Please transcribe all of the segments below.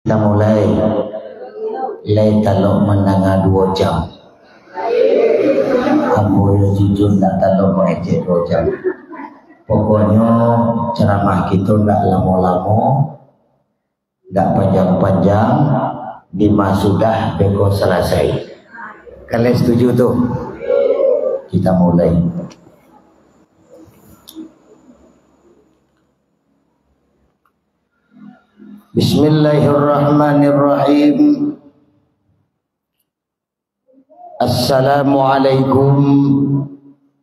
Kita mulai lay talok menanga 2 jam. Aku ya jujur tak talok mengecek 2 jam. Pokoknya ceramah kita tak lama-lama, tak panjang-panjang, 5 sudah beko selesai. Kalian setuju tuh? Kita mulai. Bismillahirrahmanirrahim. Assalamualaikum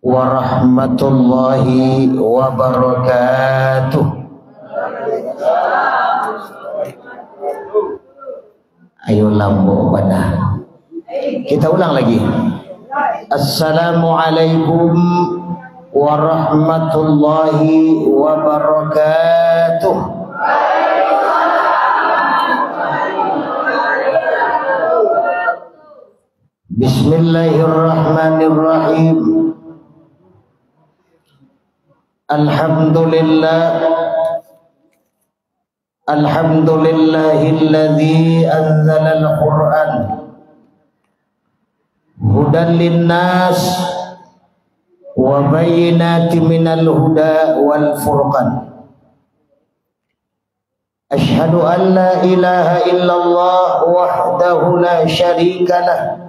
warahmatullahi wabarakatuh. Ayo lambo pada. Kita ulang lagi. Assalamualaikum warahmatullahi wabarakatuh. Bismillahirrahmanirrahim. Alhamdulillahilladzi anzala al-Qur'an hudan linnas wa bayyinatin minal huda wal furqan. Ashhadu an la ilaha illallah wahdahu la syarika lah.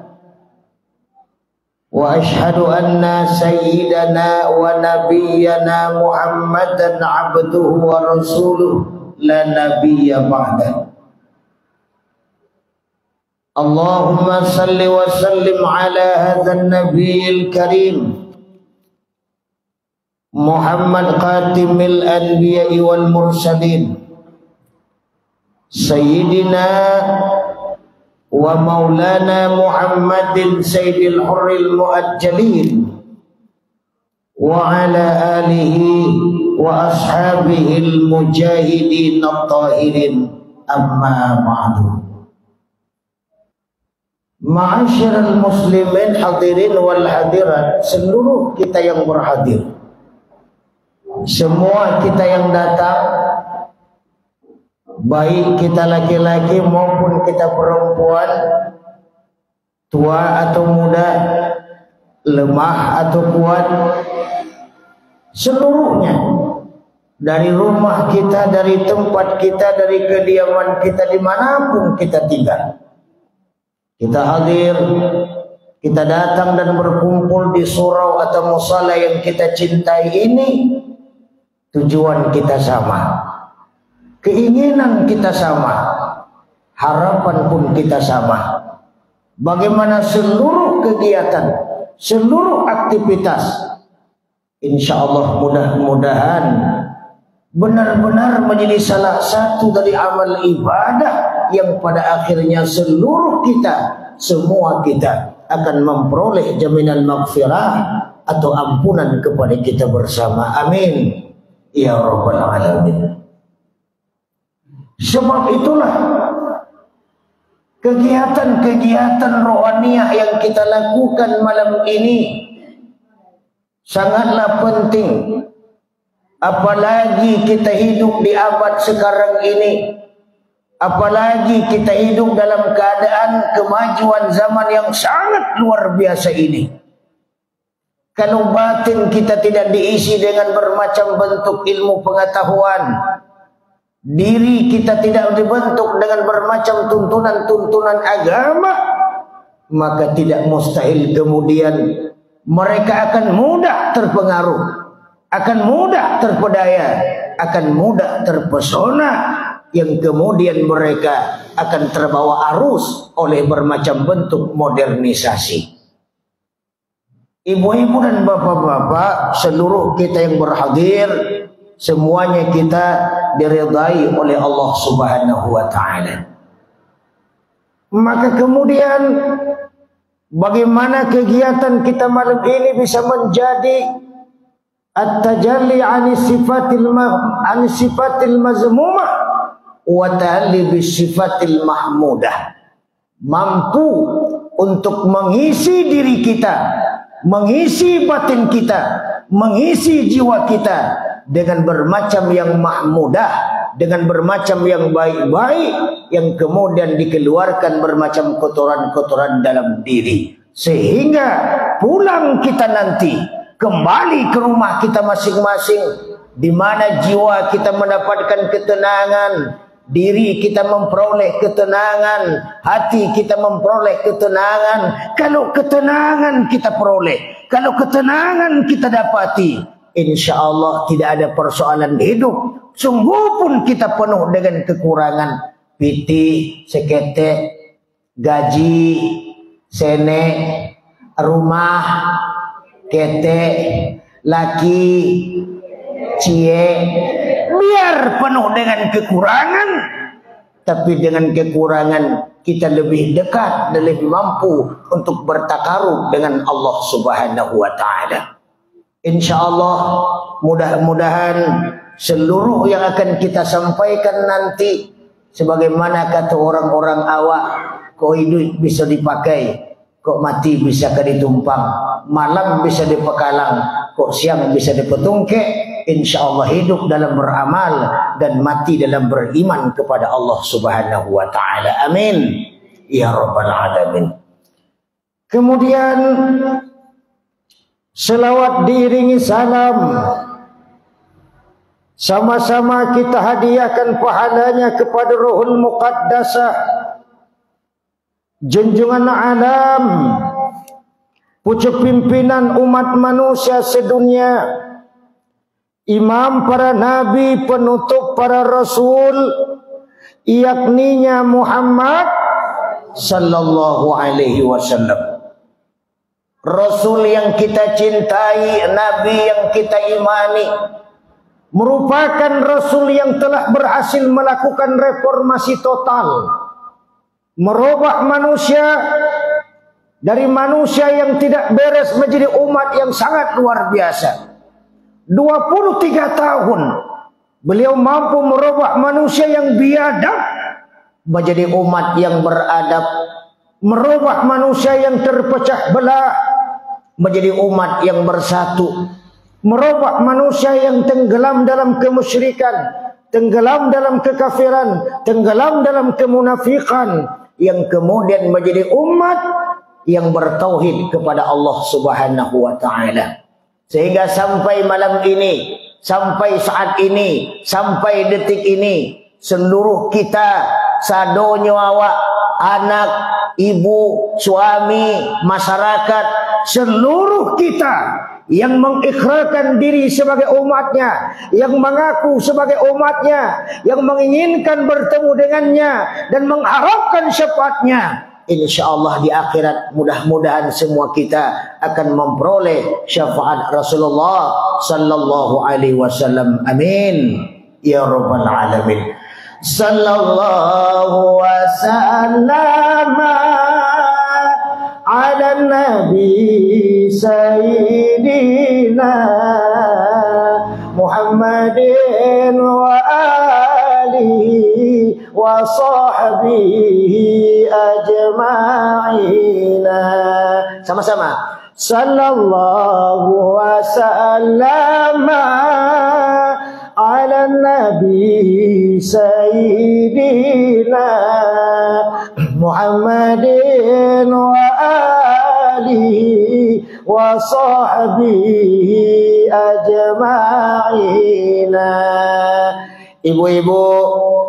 Wa ashhadu anna sayyidana wa nabiyyana Muhammadan abduhu wa rasuluh la nabiyya ba'dah. Allahumma salli wa sallim ala hadzal nabiyil karim Muhammad qatimil anbiya'i wal mursalin sayyidina wa maulana Muhammadin sayyidil hurril muajjalin wa ala alihi wa ashabihil mujahidin at-tahirin, amma ba'du. Ma'asyiral muslimin hadirin wal hadirat, seluruh kita yang berhadir, semua kita yang datang, baik kita laki-laki maupun kita perempuan, tua atau muda, lemah atau kuat, seluruhnya, dari rumah kita, dari tempat kita, dari kediaman kita, dimanapun kita tinggal, kita hadir, kita datang dan berkumpul di surau atau musala yang kita cintai ini. Tujuan kita sama, keinginan kita sama, harapan pun kita sama. Bagaimana seluruh kegiatan, seluruh aktivitas, insya Allah mudah-mudahan benar-benar menjadi salah satu dari amal ibadah yang pada akhirnya seluruh kita, semua kita akan memperoleh jaminan maghfirah atau ampunan kepada kita bersama. Amin ya rabbal alamin. Sebab itulah kegiatan-kegiatan rohaniah yang kita lakukan malam ini sangatlah penting. Apalagi kita hidup di abad sekarang ini, apalagi kita hidup dalam keadaan kemajuan zaman yang sangat luar biasa ini. Kalau batin kita tidak diisi dengan bermacam bentuk ilmu pengetahuan, diri kita tidak dibentuk dengan bermacam tuntunan-tuntunan agama, maka tidak mustahil kemudian mereka akan mudah terpengaruh, akan mudah terpedaya, akan mudah terpesona, yang kemudian mereka akan terbawa arus oleh bermacam bentuk modernisasi. Ibu-ibu dan bapak-bapak, seluruh kita yang berhadir, semuanya kita diridai oleh Allah Subhanahu wa ta'ala. Maka kemudian bagaimana kegiatan kita malam ini bisa menjadi at-tajalli an sifatil mazmumah wa ta'alli bi sifatil mahmudah, mampu untuk mengisi diri kita, mengisi batin kita, mengisi jiwa kita dengan bermacam yang mahmudah, dengan bermacam yang baik-baik yang kemudian dikeluarkan bermacam kotoran-kotoran dalam diri, sehingga pulang kita nanti kembali ke rumah kita masing-masing, di mana jiwa kita mendapatkan ketenangan, diri kita memperoleh ketenangan, hati kita memperoleh ketenangan. Kalau ketenangan kita peroleh, kalau ketenangan kita dapati, insya Allah tidak ada persoalan hidup. Sungguh pun kita penuh dengan kekurangan, piti, seketek, gaji, sene, rumah, ketek, laki, cie, biar penuh dengan kekurangan, tapi dengan kekurangan kita lebih dekat dan lebih mampu untuk bertakarub dengan Allah Subhanahu wa Ta'ala. InsyaAllah, mudah-mudahan seluruh yang akan kita sampaikan nanti, sebagaimana kata orang-orang awak, kok hidup bisa dipakai, kok mati bisa ditumpang, malam bisa dipekalang, kok siang bisa dipetungke. InsyaAllah hidup dalam beramal dan mati dalam beriman kepada Allah Subhanahu wa Ta'ala. Amin ya rabbal alamin. Kemudian selawat diiringi salam, sama-sama kita hadiahkan pahalanya kepada Ruhul Muqaddasah, junjungan alam, pucuk pimpinan umat manusia sedunia, imam para nabi, penutup para rasul, yakninya Muhammad sallallahu alaihi wasallam. Rasul yang kita cintai, nabi yang kita imani, merupakan Rasul yang telah berhasil melakukan reformasi total, merubah manusia dari manusia yang tidak beres menjadi umat yang sangat luar biasa. 23 tahun beliau mampu merubah manusia yang biadab menjadi umat yang beradab, merubah manusia yang terpecah belah menjadi umat yang bersatu, merubah manusia yang tenggelam dalam kemusyrikan, tenggelam dalam kekafiran, tenggelam dalam kemunafikan, yang kemudian menjadi umat yang bertauhid kepada Allah Subhanahu wa Ta'ala. Sehingga sampai malam ini, sampai saat ini, sampai detik ini, seluruh kita, sadonyo awak, anak, ibu, suami, masyarakat, seluruh kita yang mengikrarkan diri sebagai umatnya, yang mengaku sebagai umatnya, yang menginginkan bertemu dengannya dan mengharapkan syafaatnya, InsyaAllah di akhirat mudah-mudahan semua kita akan memperoleh syafaat Rasulullah sallallahu alaihi wasallam. Amin ya rabbal alamin. Sallallahu wasallam ala nabi sayyidina Muhammadin wa alihi wa sahbihi ajma'ina. Sama-sama. Sallallahu wasallama ala nabi sayyidina Muhammadin wa alihi wa sahbihi ajma'ina. Ibu-ibu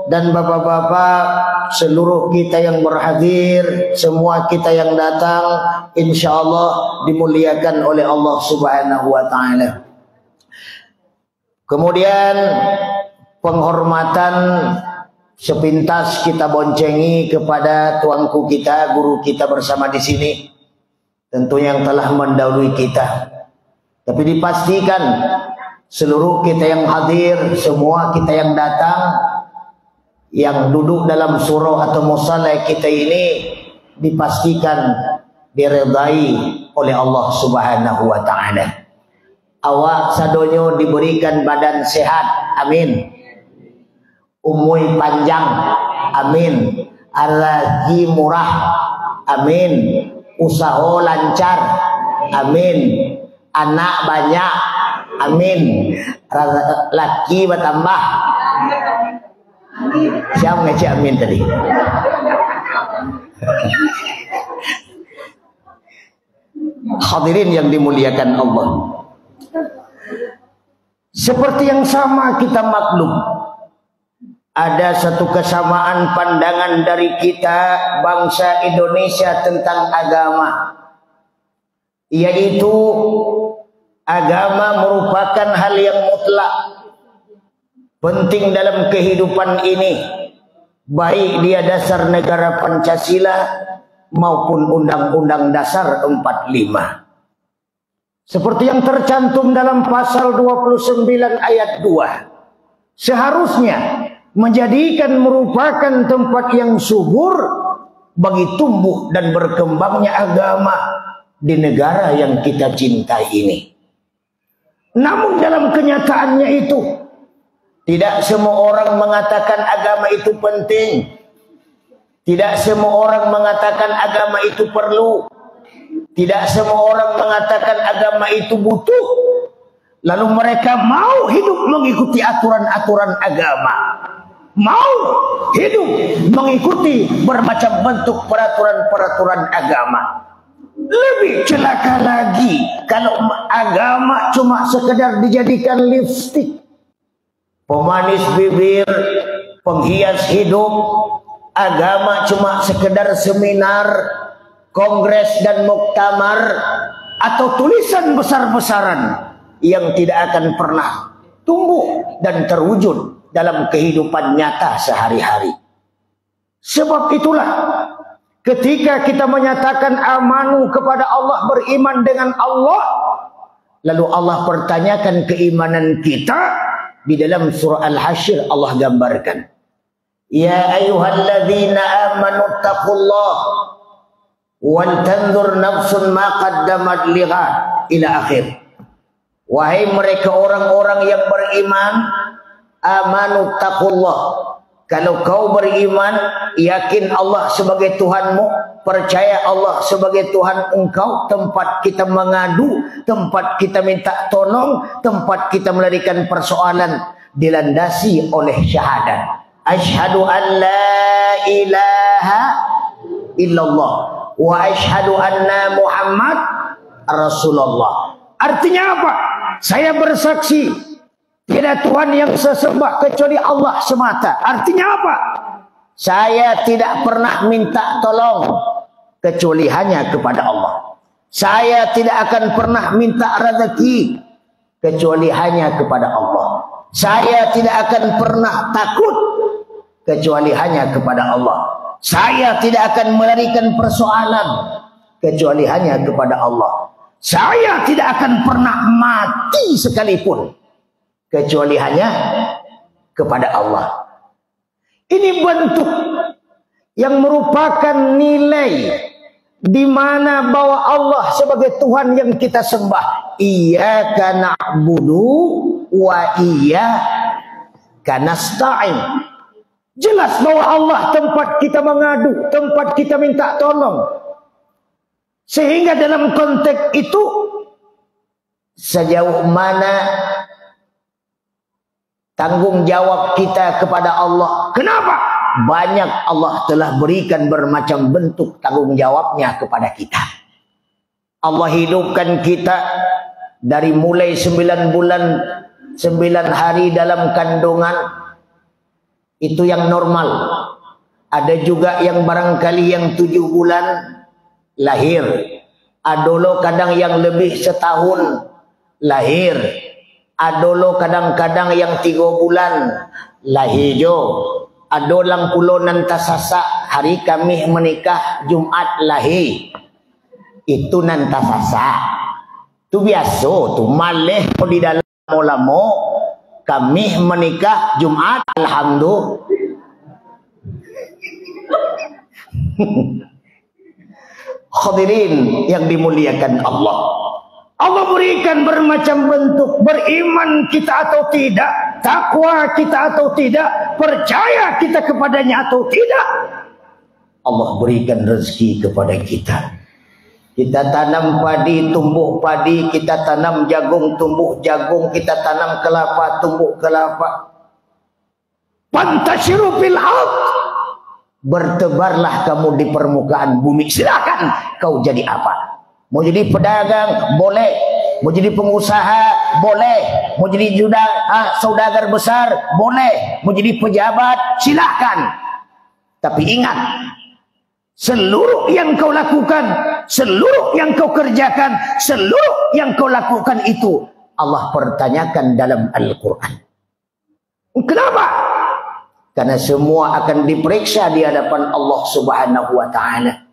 dan bapak-bapak, seluruh kita yang berhadir, semua kita yang datang, insyaallah dimuliakan oleh Allah Subhanahu wa Ta'ala. Kemudian penghormatan sepintas kita boncengi kepada tuanku kita, guru kita bersama di sini, tentunya yang telah mendahului kita. Tapi dipastikan seluruh kita yang hadir, semua kita yang datang, yang duduk dalam surau atau musalla kita ini, dipastikan diridai oleh Allah Subhanahu wa Ta'ala. Awak sadonyo diberikan badan sehat, amin. Umur panjang, amin. Rezeki murah, amin. Usaha lancar, amin. Anak banyak, amin. Laki bertambah, Siapa ngaji amin tadi? Hadirin yang dimuliakan Allah. Seperti yang sama kita maklum, ada satu kesamaan pandangan dari kita bangsa Indonesia tentang agama, yaitu agama merupakan hal yang mutlak, penting dalam kehidupan ini, baik dia dasar negara Pancasila maupun Undang-Undang Dasar 45. Seperti yang tercantum dalam pasal 29 ayat 2. Seharusnya menjadikan merupakan tempat yang subur bagi tumbuh dan berkembangnya agama di negara yang kita cintai ini. Namun dalam kenyataannya itu, tidak semua orang mengatakan agama itu penting. Tidak semua orang mengatakan agama itu perlu. Tidak semua orang mengatakan agama itu butuh. Lalu mereka mau hidup mengikuti aturan-aturan agama, mau hidup mengikuti bermacam bentuk peraturan-peraturan agama. Lebih celaka lagi kalau agama cuma sekedar dijadikan lipstik, pemanis bibir, penghias hidup. Agama cuma sekedar seminar, kongres dan muktamar, atau tulisan besar-besaran yang tidak akan pernah tumbuh dan terwujud dalam kehidupan nyata sehari-hari. Sebab itulah ketika kita menyatakan amanu kepada Allah, beriman dengan Allah, lalu Allah pertanyakan keimanan kita. Di dalam surah Al-Hasyr Allah gambarkan, ya ayyuhalladzina amanu taqullah wal tanzur nafsun ma qaddamat lighad, ila akhir. Wahai mereka orang-orang yang beriman, amanu taqullah, kalau kau beriman, yakin Allah sebagai Tuhanmu, percaya Allah sebagai Tuhan engkau, tempat kita mengadu, tempat kita minta tolong, tempat kita melarikan persoalan, dilandasi oleh syahadat. Asyhadu an la ilaha illallah wa asyhadu anna Muhammad Rasulullah. Artinya apa? Saya bersaksi tidak Tuhan yang sesembah kecuali Allah semata. Artinya apa? Saya tidak pernah minta tolong kecuali hanya kepada Allah. Saya tidak akan pernah minta rezeki kecuali hanya kepada Allah. Saya tidak akan pernah takut kecuali hanya kepada Allah. Saya tidak akan melarikan persoalan kecuali hanya kepada Allah. Saya tidak akan pernah mati sekalipun kecuali hanya kepada Allah. Ini bentuk yang merupakan nilai di mana bahwa Allah sebagai Tuhan yang kita sembah. Iyyaka na'budu wa iyyaka nasta'in. Jelas bahwa Allah tempat kita mengadu, tempat kita minta tolong. Sehingga dalam konteks itu, sejauh mana tanggung jawab kita kepada Allah. Kenapa? Banyak Allah telah berikan bermacam bentuk tanggung jawabnya kepada kita. Allah hidupkan kita dari mulai 9 bulan, 9 hari dalam kandungan. Itu yang normal. Ada juga yang barangkali yang 7 bulan lahir. Adolo kadang yang lebih setahun lahir. Adolo kadang-kadang yang 3 bulan lahir jo. Adolang pulo nantasasa hari kami menikah Jumat lahir. Itu nantasasa. Itu biasa tu maleh di dalam lamo. Kami menikah Jumat, alhamdulillah. Hadirin yang dimuliakan Allah. Allah berikan bermacam bentuk, beriman kita atau tidak, takwa kita atau tidak, percaya kita kepadanya atau tidak. Allah berikan rezeki kepada kita. Kita tanam padi, tumbuh padi. Kita tanam jagung, tumbuh jagung. Kita tanam kelapa, tumbuh kelapa. Fantashiru fil ard. Bertebarlah kamu di permukaan bumi. Silakan kau jadi apa? Mau jadi pedagang boleh, mau jadi pengusaha boleh, mau jadi saudagar besar boleh, mau jadi pejabat silakan. Tapi ingat, seluruh yang kau lakukan, seluruh yang kau kerjakan, seluruh yang kau lakukan itu Allah pertanyakan dalam Al-Quran. Kenapa? Karena semua akan diperiksa di hadapan Allah Subhanahu wa Ta'ala.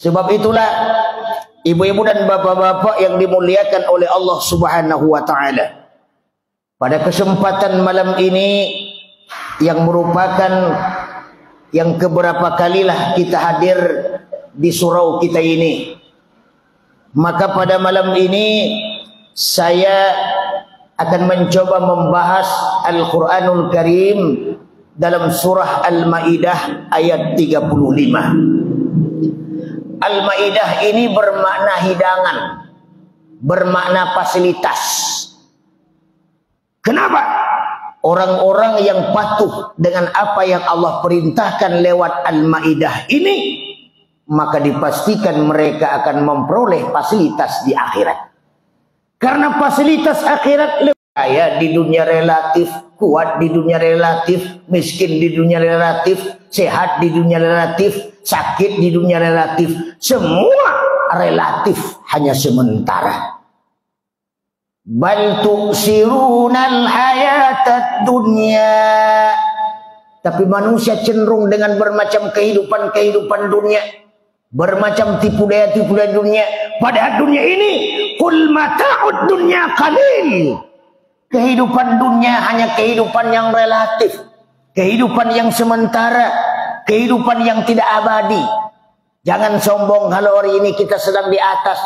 Sebab itulah ibu-ibu dan bapak-bapak yang dimuliakan oleh Allah Subhanahu wa Ta'ala, pada kesempatan malam ini yang merupakan yang keberapa kalilah kita hadir di surau kita ini, maka pada malam ini saya akan mencoba membahas Al-Quranul Karim dalam surah Al-Ma'idah ayat 35. Al-Ma'idah ini bermakna hidangan, bermakna fasilitas. Kenapa? Orang-orang yang patuh dengan apa yang Allah perintahkan lewat Al-Ma'idah ini, maka dipastikan mereka akan memperoleh fasilitas di akhirat. Karena fasilitas akhirat lebih kaya di dunia relatif, kuat di dunia relatif, miskin di dunia relatif, sehat di dunia relatif, sakit di dunia relatif. Semua relatif, hanya sementara. Bal tu'sirunal hayatad dunya. Tapi manusia cenderung dengan bermacam kehidupan dunia, bermacam tipu daya dunia. Padahal dunia ini qul mata'ud dunya qalil. Kehidupan dunia hanya kehidupan yang relatif, kehidupan yang sementara, kehidupan yang tidak abadi. Jangan sombong kalau hari ini kita sedang di atas.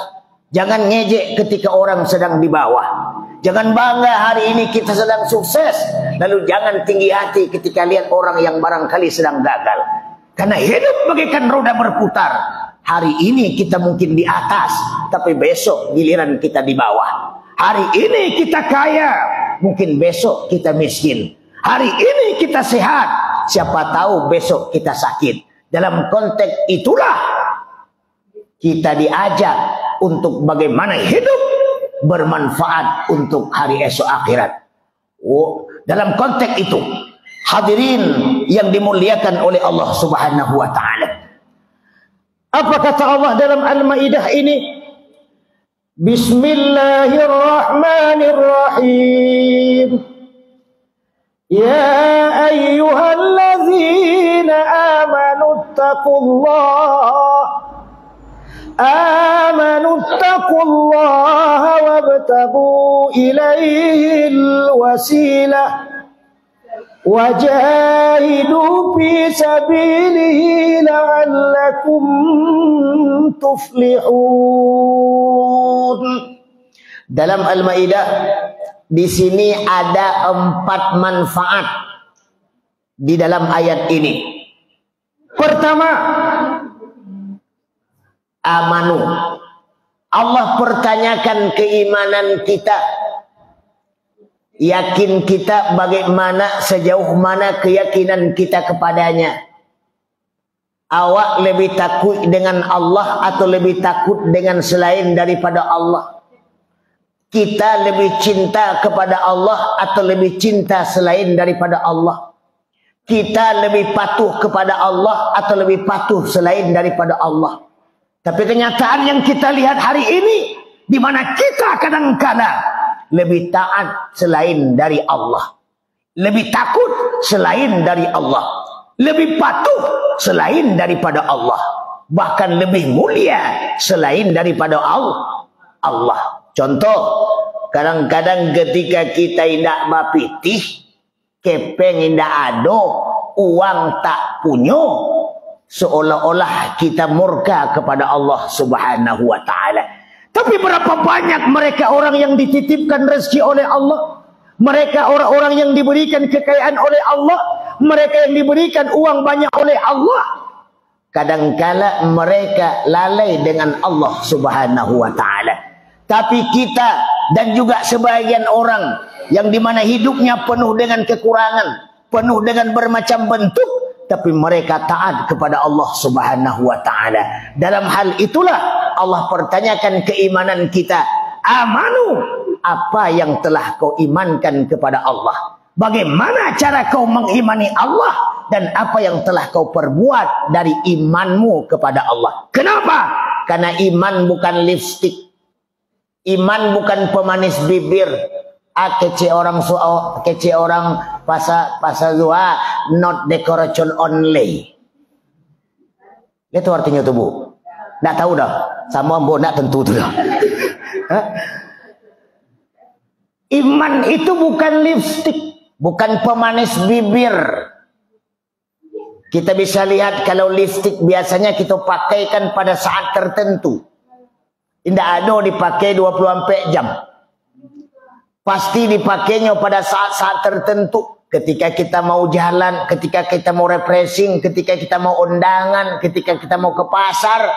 Jangan ngejek ketika orang sedang di bawah. Jangan bangga hari ini kita sedang sukses, lalu jangan tinggi hati ketika lihat orang yang barangkali sedang gagal. Karena hidup bagaikan roda berputar. Hari ini kita mungkin di atas, tapi besok giliran kita di bawah. Hari ini kita kaya, mungkin besok kita miskin. Hari ini kita sehat, siapa tahu besok kita sakit. Dalam konteks itulah kita diajak untuk bagaimana hidup bermanfaat untuk hari esok akhirat. Dalam konteks itu, hadirin yang dimuliakan oleh Allah Subhanahu wa Ta'ala, apa kata Allah dalam Al-Ma'idah ini? Bismillahirrahmanirrahim. Ya ayyuhalladzina amanu attaqullaha wabtagu ilaihil wasilah wajahidu fi sabilihi la'allakum tuflihun. Dalam Al-Ma'idah di sini ada 4 manfaat di dalam ayat ini. Pertama, amanu. Allah pertanyakan keimanan kita. Yakin kita bagaimana, sejauh mana keyakinan kita kepadanya. Awak lebih takut dengan Allah atau lebih takut dengan selain daripada Allah? Kita lebih cinta kepada Allah atau lebih cinta selain daripada Allah? Kita lebih patuh kepada Allah atau lebih patuh selain daripada Allah? Tapi kenyataan yang kita lihat hari ini, di mana kita kadang-kadang lebih taat selain dari Allah, lebih takut selain dari Allah, lebih patuh selain daripada Allah, bahkan lebih mulia selain daripada Allah. Contoh, kadang-kadang ketika kita tidak bapitih, kepeng tidak ada, uang tak punya, seolah-olah kita murka kepada Allah Subhanahu wa Ta'ala. Tapi berapa banyak mereka orang yang dititipkan rezeki oleh Allah, mereka orang-orang yang diberikan kekayaan oleh Allah, mereka yang diberikan uang banyak oleh Allah, kadangkala mereka lalai dengan Allah Subhanahu wa Ta'ala. Tapi kita dan juga sebagian orang yang dimana hidupnya penuh dengan kekurangan, penuh dengan bermacam bentuk, tapi mereka taat kepada Allah Subhanahu wa taala. Dalam hal itulah Allah pertanyakan keimanan kita. Amanu, apa yang telah kau imankan kepada Allah? Bagaimana cara kau mengimani Allah dan apa yang telah kau perbuat dari imanmu kepada Allah? Kenapa? Karena iman bukan lipstik. Iman bukan pemanis bibir. Kece orang pasal dua, not decoration only. Itu artinya tuh Bu. Nggak tahu dah. Sama Bu nak tentu tuh dah. Iman itu bukan lipstik, bukan pemanis bibir. Kita bisa lihat kalau lipstik biasanya kita pakaikan pada saat tertentu. Tidak ada dipakai 24 jam. Pasti dipakainya pada saat-saat tertentu. Ketika kita mau jalan, ketika kita mau refreshing, ketika kita mau undangan, ketika kita mau ke pasar,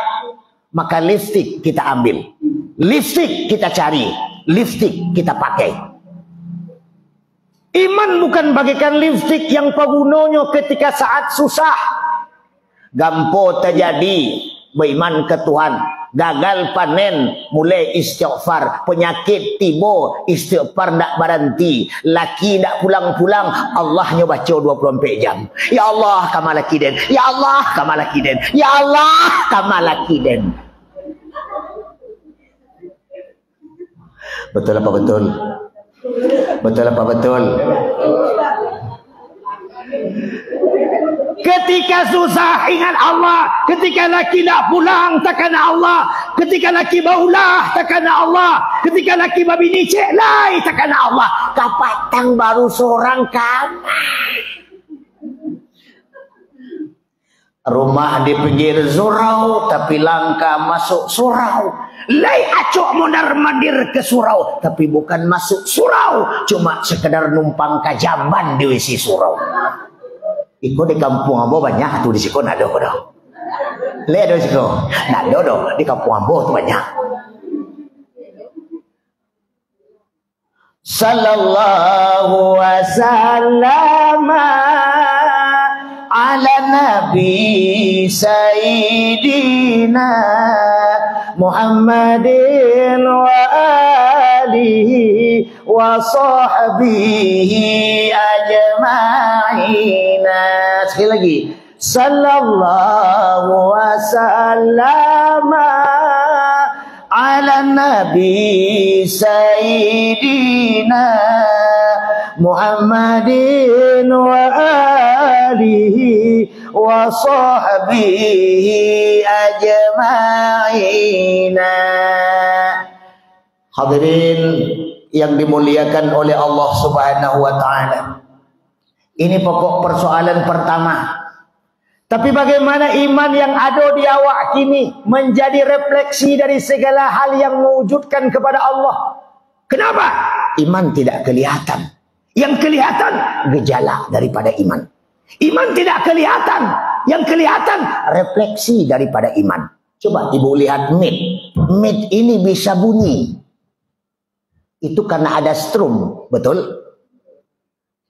maka lipstik kita ambil. Lipstik kita cari, lipstik kita pakai. Iman bukan bagaikan lipstik yang pagunanya ketika saat susah. Gampo terjadi beriman ke Tuhan. Gagal panen, mulai istighfar. Penyakit tiba, istighfar tak berhenti. Laki tak pulang-pulang, Allahnya baca 24 jam. Ya Allah, kamal laki den. Ya Allah, kamal laki den. Ya Allah, kamal laki den. Betul apa betul? Betul apa betul? Ketika susah ingat Allah, ketika laki nak pulang takkan Allah, ketika laki baulah takkan Allah, ketika laki babini cek lai takkan Allah. Kapatang baru seorang kamar. Rumah di pinggir surau tapi langkah masuk surau. Lai acok mondar mandir ke surau tapi bukan masuk surau, cuma sekedar numpang kajaman di WC surau. Iko di kampung Ambo banyak tuh, di siko nado kodo. Le do siko. Nado do di kampung Ambo tuh banyak. Sallallahu wasallam ala nabi sayyidina Muhammadin wa alihi wa sahbihi ajma'ina. Sekali lagi, sallallahu wasallam ala nabi sayyidina Muhammadin wa alihi wa sahbihi ajma'ina. Hadirin yang dimuliakan oleh Allah Subhanahu wa taala. Ini pokok persoalan pertama. Tapi bagaimana iman yang ada di awak kini menjadi refleksi dari segala hal yang mewujudkan kepada Allah? Kenapa? Iman tidak kelihatan. Yang kelihatan gejala daripada iman. Iman tidak kelihatan. Yang kelihatan refleksi daripada iman. Coba ibu lihat mit. Mit ini bisa bunyi. Itu karena ada strum, betul?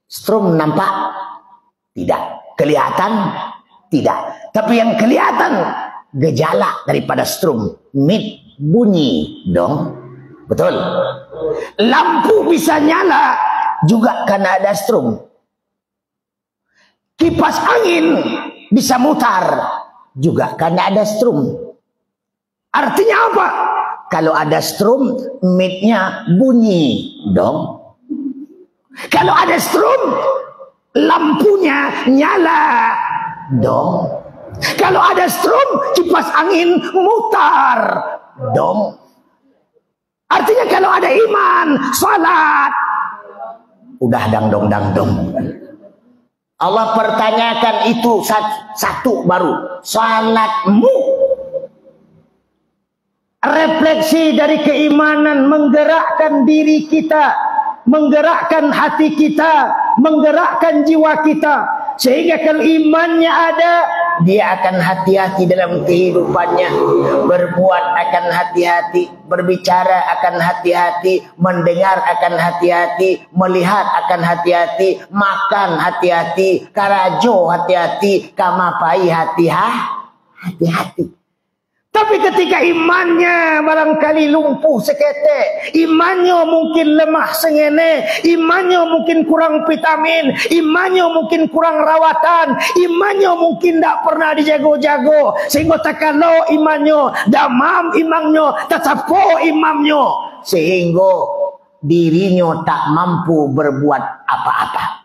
Strum nampak? Tidak. Kelihatan? Tidak. Tapi yang kelihatan gejala daripada strum. Mit bunyi dong. Betul? Lampu bisa nyala juga karena ada strum. Kipas angin bisa mutar juga karena ada strum. Artinya apa? Kalau ada strum, mitnya bunyi dong. Kalau ada strum, lampunya nyala dong. Kalau ada strum, kipas angin mutar dong. Artinya kalau ada iman, salat, udah dangdong. Allah pertanyakan itu satu baru. Salatmu. Refleksi dari keimanan menggerakkan diri kita, menggerakkan hati kita, menggerakkan jiwa kita. Sehingga kalau imannya ada, dia akan hati-hati dalam kehidupannya, berbuat akan hati-hati, berbicara akan hati-hati, mendengar akan hati-hati, melihat akan hati-hati, makan hati-hati, karajo hati-hati, kamapai hati-hati. Tapi ketika imannya barangkali lumpuh seketek, imannya mungkin lemah sengene, imannya mungkin kurang vitamin, imannya mungkin kurang rawatan, imannya mungkin tak pernah dijago-jago, sehingga takalo imannya, damam imamnya, tatapo imamnya, sehingga dirinya tak mampu berbuat apa-apa.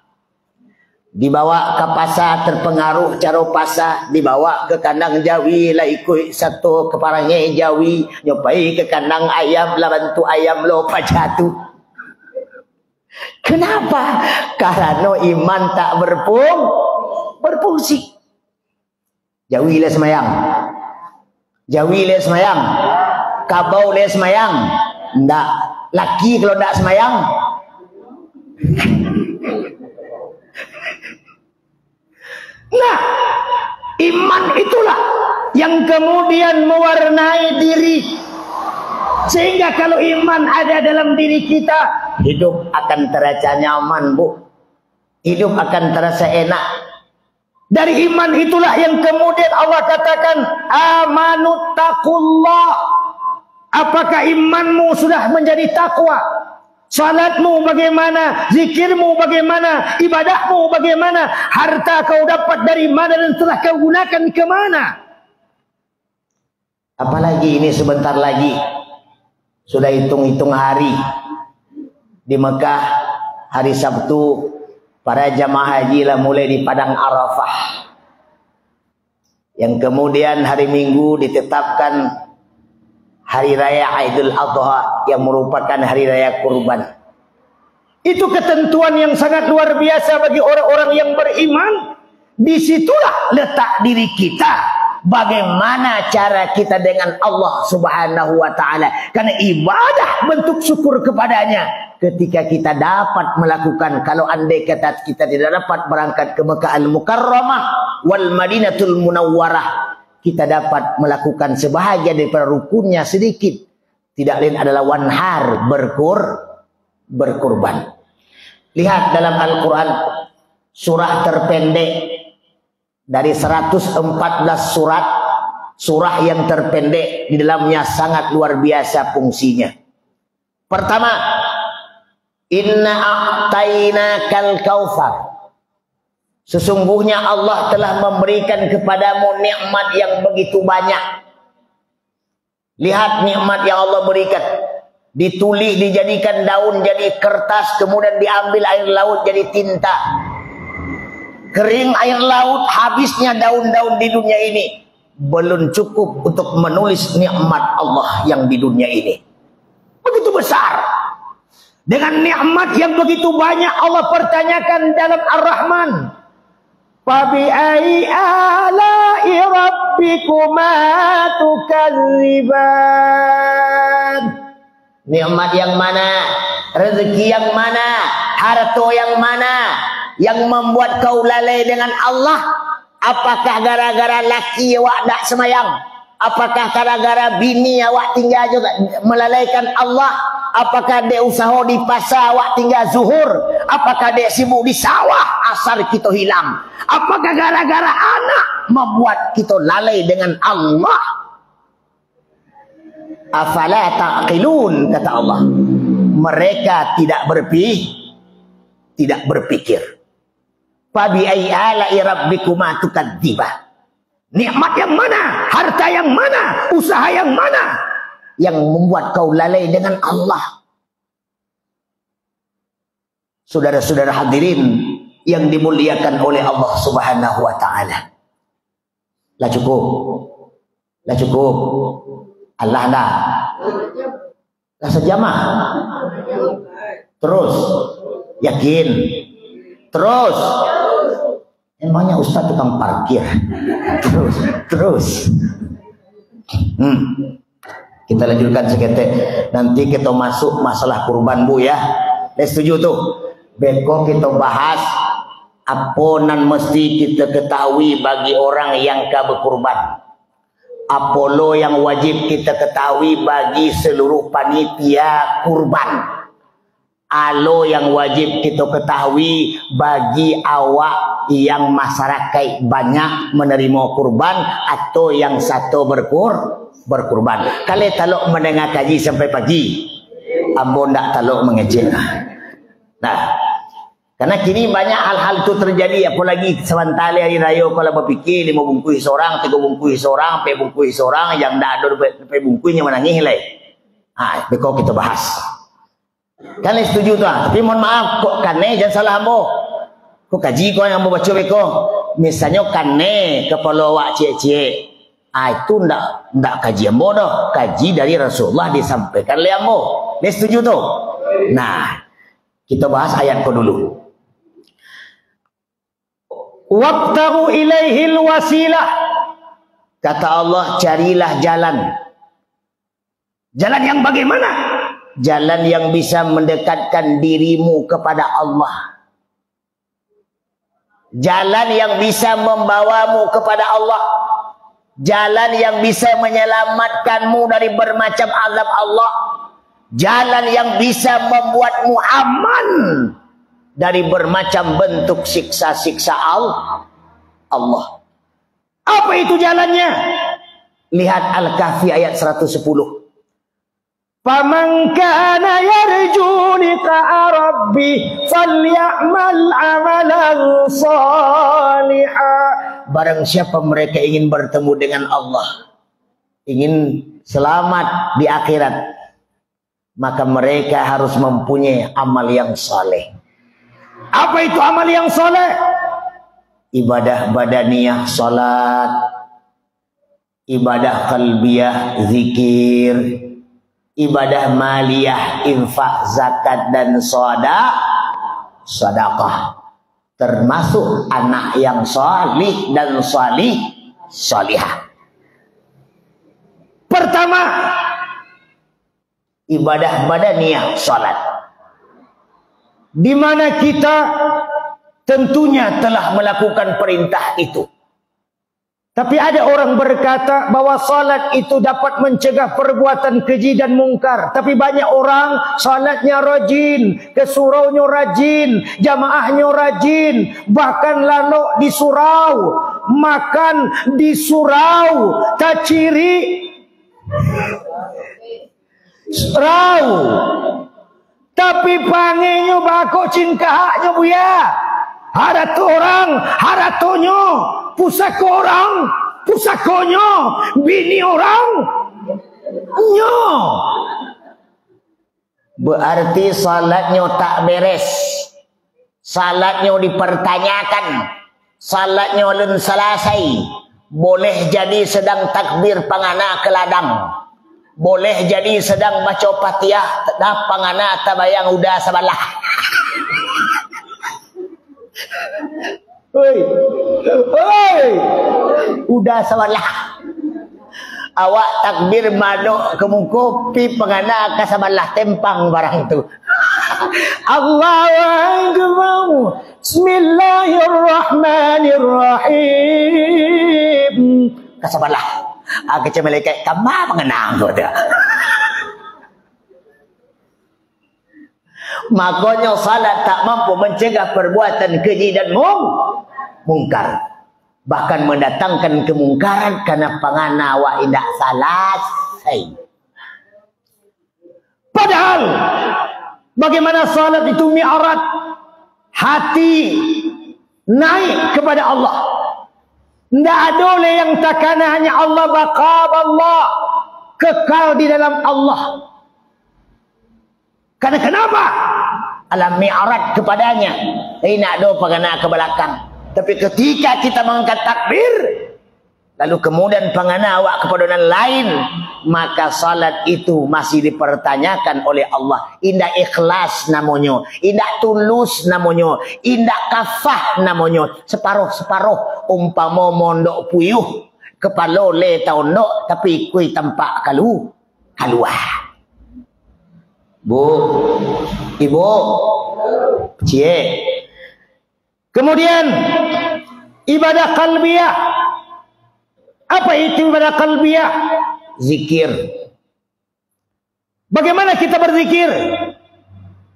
Dibawa ke pasar, terpengaruh cara pasar, dibawa ke kandang jawi lah ikut satu keparangai jawi, nyobai ke kandang ayam lah bantu ayam lo jatuh. Kenapa? Karena iman tak berfungsi. Jawi lah semayang, jawi lah semayang, kabau lah semayang, ndak laki kalau ndak semayang. Nah, iman itulah yang kemudian mewarnai diri. Sehingga kalau iman ada dalam diri kita, hidup akan terasa nyaman, Bu. Hidup akan terasa enak. Dari iman itulah yang kemudian Allah katakan, amanut taqullah. Apakah imanmu sudah menjadi takwa? Salatmu bagaimana, zikirmu bagaimana, ibadahmu bagaimana, harta kau dapat dari mana dan telah kau gunakan ke mana? Apalagi ini sebentar lagi sudah hitung-hitung hari di Mekah, hari Sabtu para jamaah haji lah mulai di padang Arafah, yang kemudian hari Minggu ditetapkan hari raya Idul Adha yang merupakan hari raya kurban. Itu ketentuan yang sangat luar biasa bagi orang-orang yang beriman. Disitulah letak diri kita. Bagaimana cara kita dengan Allah Subhanahu wa ta'ala. Karena ibadah bentuk syukur kepadanya. Ketika kita dapat melakukan, kalau andai kata kita tidak dapat berangkat ke Mekah Al-Mukarramah wal Madinatul Munawwarah, kita dapat melakukan sebahagian daripada rukunnya sedikit. Tidak lain adalah wanhar, berkurban. Lihat dalam Al-Quran, surah terpendek dari 114 surat, surah yang terpendek di dalamnya sangat luar biasa fungsinya. Pertama, inna a'tainakal kautsar. Sesungguhnya Allah telah memberikan kepadamu nikmat yang begitu banyak. Lihat nikmat yang Allah berikan. Ditulis, dijadikan daun jadi kertas, kemudian diambil air laut jadi tinta. Kering air laut, habisnya daun-daun di dunia ini. Belum cukup untuk menulis nikmat Allah yang di dunia ini. Begitu besar. Dengan nikmat yang begitu banyak, Allah pertanyakan dalam Ar-Rahman. Fabi'ai ala'i rabbikuma tukadziban. Nikmat yang mana? Rezeki yang mana? Harta yang mana? Yang membuat kau lalai dengan Allah? Apakah gara-gara laki awak tak semayang? Apakah gara-gara bini awak tinggal juga melalaikan Allah? Apakah dia usaha di pasar awak tinggal zuhur? Apakah dia sibuk di sawah asar kita hilang? Apakah gara-gara anak membuat kita lalai dengan Allah? Afala taqilun, kata Allah. Mereka tidak berpikir. Fabi ayyi ala'i rabbikuma tukadziban. Nikmat yang mana? Harta yang mana? Usaha yang mana? Yang membuat kau lalai dengan Allah. Saudara-saudara hadirin yang dimuliakan oleh Allah Subhanahu wa ta'ala. Lah cukup. Allah dah. Lah sejamah. Terus. Yakin. Terus. Emangnya Ustaz tukang parkir. Terus. Kita lanjutkan seketek. Nanti kita masuk masalah kurban, Bu, ya. Saya setuju tuh. Besok kita bahas Apa nan mesti kita ketahui bagi orang yang ka berkurban? Apa lo yang wajib kita ketahui bagi seluruh panitia kurban? Alo yang wajib kita ketahui bagi awak yang masyarakat banyak menerima kurban atau yang satu berkurban. Kalau taluk mendengar kaji sampai pagi, ambo ndak taluk mengejek. Nah, karena kini banyak hal-hal itu terjadi, apalagi sebentar hari raya kalau berfikir 5 bungkus seorang, 3 bungkus seorang, 4 bungkus seorang, yang ndak ada 4 bungkusnya menangis lah. Bekau kita bahas. Kan setuju tu, tapi mohon maaf kok kane jangan salah ambo. Kok kaji kau yang ambo baca beko. Misalnya kane kepala awak cik-cik. Itu ndak kaji ambo dah. Kaji dari Rasulullah disampaikan oleh ambo. Dia setuju tu. Nah, kita bahas ayat ko dulu. Wabtaghu ilaihil wasilah. Kata Allah, carilah jalan. Jalan yang bagaimana? Jalan yang bisa mendekatkan dirimu kepada Allah. Jalan yang bisa membawamu kepada Allah. Jalan yang bisa menyelamatkanmu dari bermacam azab Allah. Jalan yang bisa membuatmu aman dari bermacam bentuk siksa-siksa Allah. Apa itu jalannya? Lihat Al-Kahfi ayat 110. Faman kana yarju liqa'a rabbih falyamal 'amalan shalihan. Barang siapa mereka ingin bertemu dengan Allah, ingin selamat di akhirat, maka mereka harus mempunyai amal yang saleh. Apa itu amal yang saleh? Ibadah badaniyah, salat, ibadah qalbiyah, zikir, ibadah maliyah, infak, zakat, dan sedekah. Termasuk anak yang salih dan salihah. Pertama, ibadah badaniyah, salat. Di mana kita tentunya telah melakukan perintah itu. Tapi ada orang berkata bahwa salat itu dapat mencegah perbuatan keji dan mungkar. Tapi banyak orang salatnya rajin, ke suraunya rajin, jamaahnya rajin, bahkan lalu di surau, makan di surau, tak ciri surau. Tapi panggilnya bako cingkahnya buya. Harat orang, haratonyo, pusaka orang, pusakonyo, bini orang, nyo. Berarti salatnya tak beres. Salatnya dipertanyakan. Salatnya len selesai. Boleh jadi sedang takbir pangana ke ladang. Boleh jadi sedang baca Fatihah, dah pangana tabayang udah sabalah. Hoi, udah sabalah. Awak takbir madok ke kopi pengana ke sabalah tempang barang tu. Allahu Akbar. Bismillahirrahmanirrahim. Ke sabalah. Kecil malaikat kamar mengenang tu dia. Makanya salat tak mampu mencegah perbuatan keji dan mungkar. Bahkan mendatangkan kemungkaran karena pangana wa indah salat. Padahal bagaimana salat itu mi'raj, hati naik kepada Allah. Tidak ada oleh yang takana hanya Allah, baqab Allah, kekal di dalam Allah. Karena kenapa? Alam mi'raj kepadanya. Ini ada pangana ke belakang. Tapi ketika kita mengangkat takbir, lalu kemudian pangana awak kepada orang lain, maka salat itu masih dipertanyakan oleh Allah. Indah ikhlas namanya, indah tulus namanya, indah kafah namanya. Separuh-separuh umpama mondok puyuh, kepala le taundok tapi kui tampak kaluah. Bu, ibu, cie, Kemudian ibadah qalbiyah. Apa itu ibadah qalbiyah? Zikir. Bagaimana kita berzikir?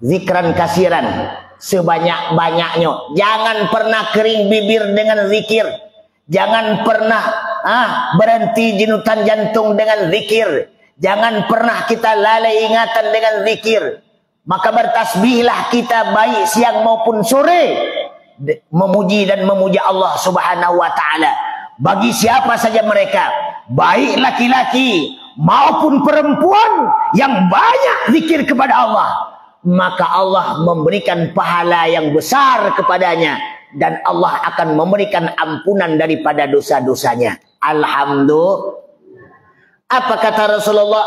Zikran kasiran, sebanyak-banyaknya. Jangan pernah kering bibir dengan zikir. Jangan pernah berhenti jinutan jantung dengan zikir. Jangan pernah kita lalai ingatan dengan zikir. Maka bertasbihlah kita baik siang maupun sore, memuji dan memuja Allah Subhanahu wa taala. Bagi siapa saja mereka, baik laki-laki maupun perempuan yang banyak zikir kepada Allah, maka Allah memberikan pahala yang besar kepadanya, dan Allah akan memberikan ampunan daripada dosa-dosanya. Alhamdulillah. Apa kata Rasulullah?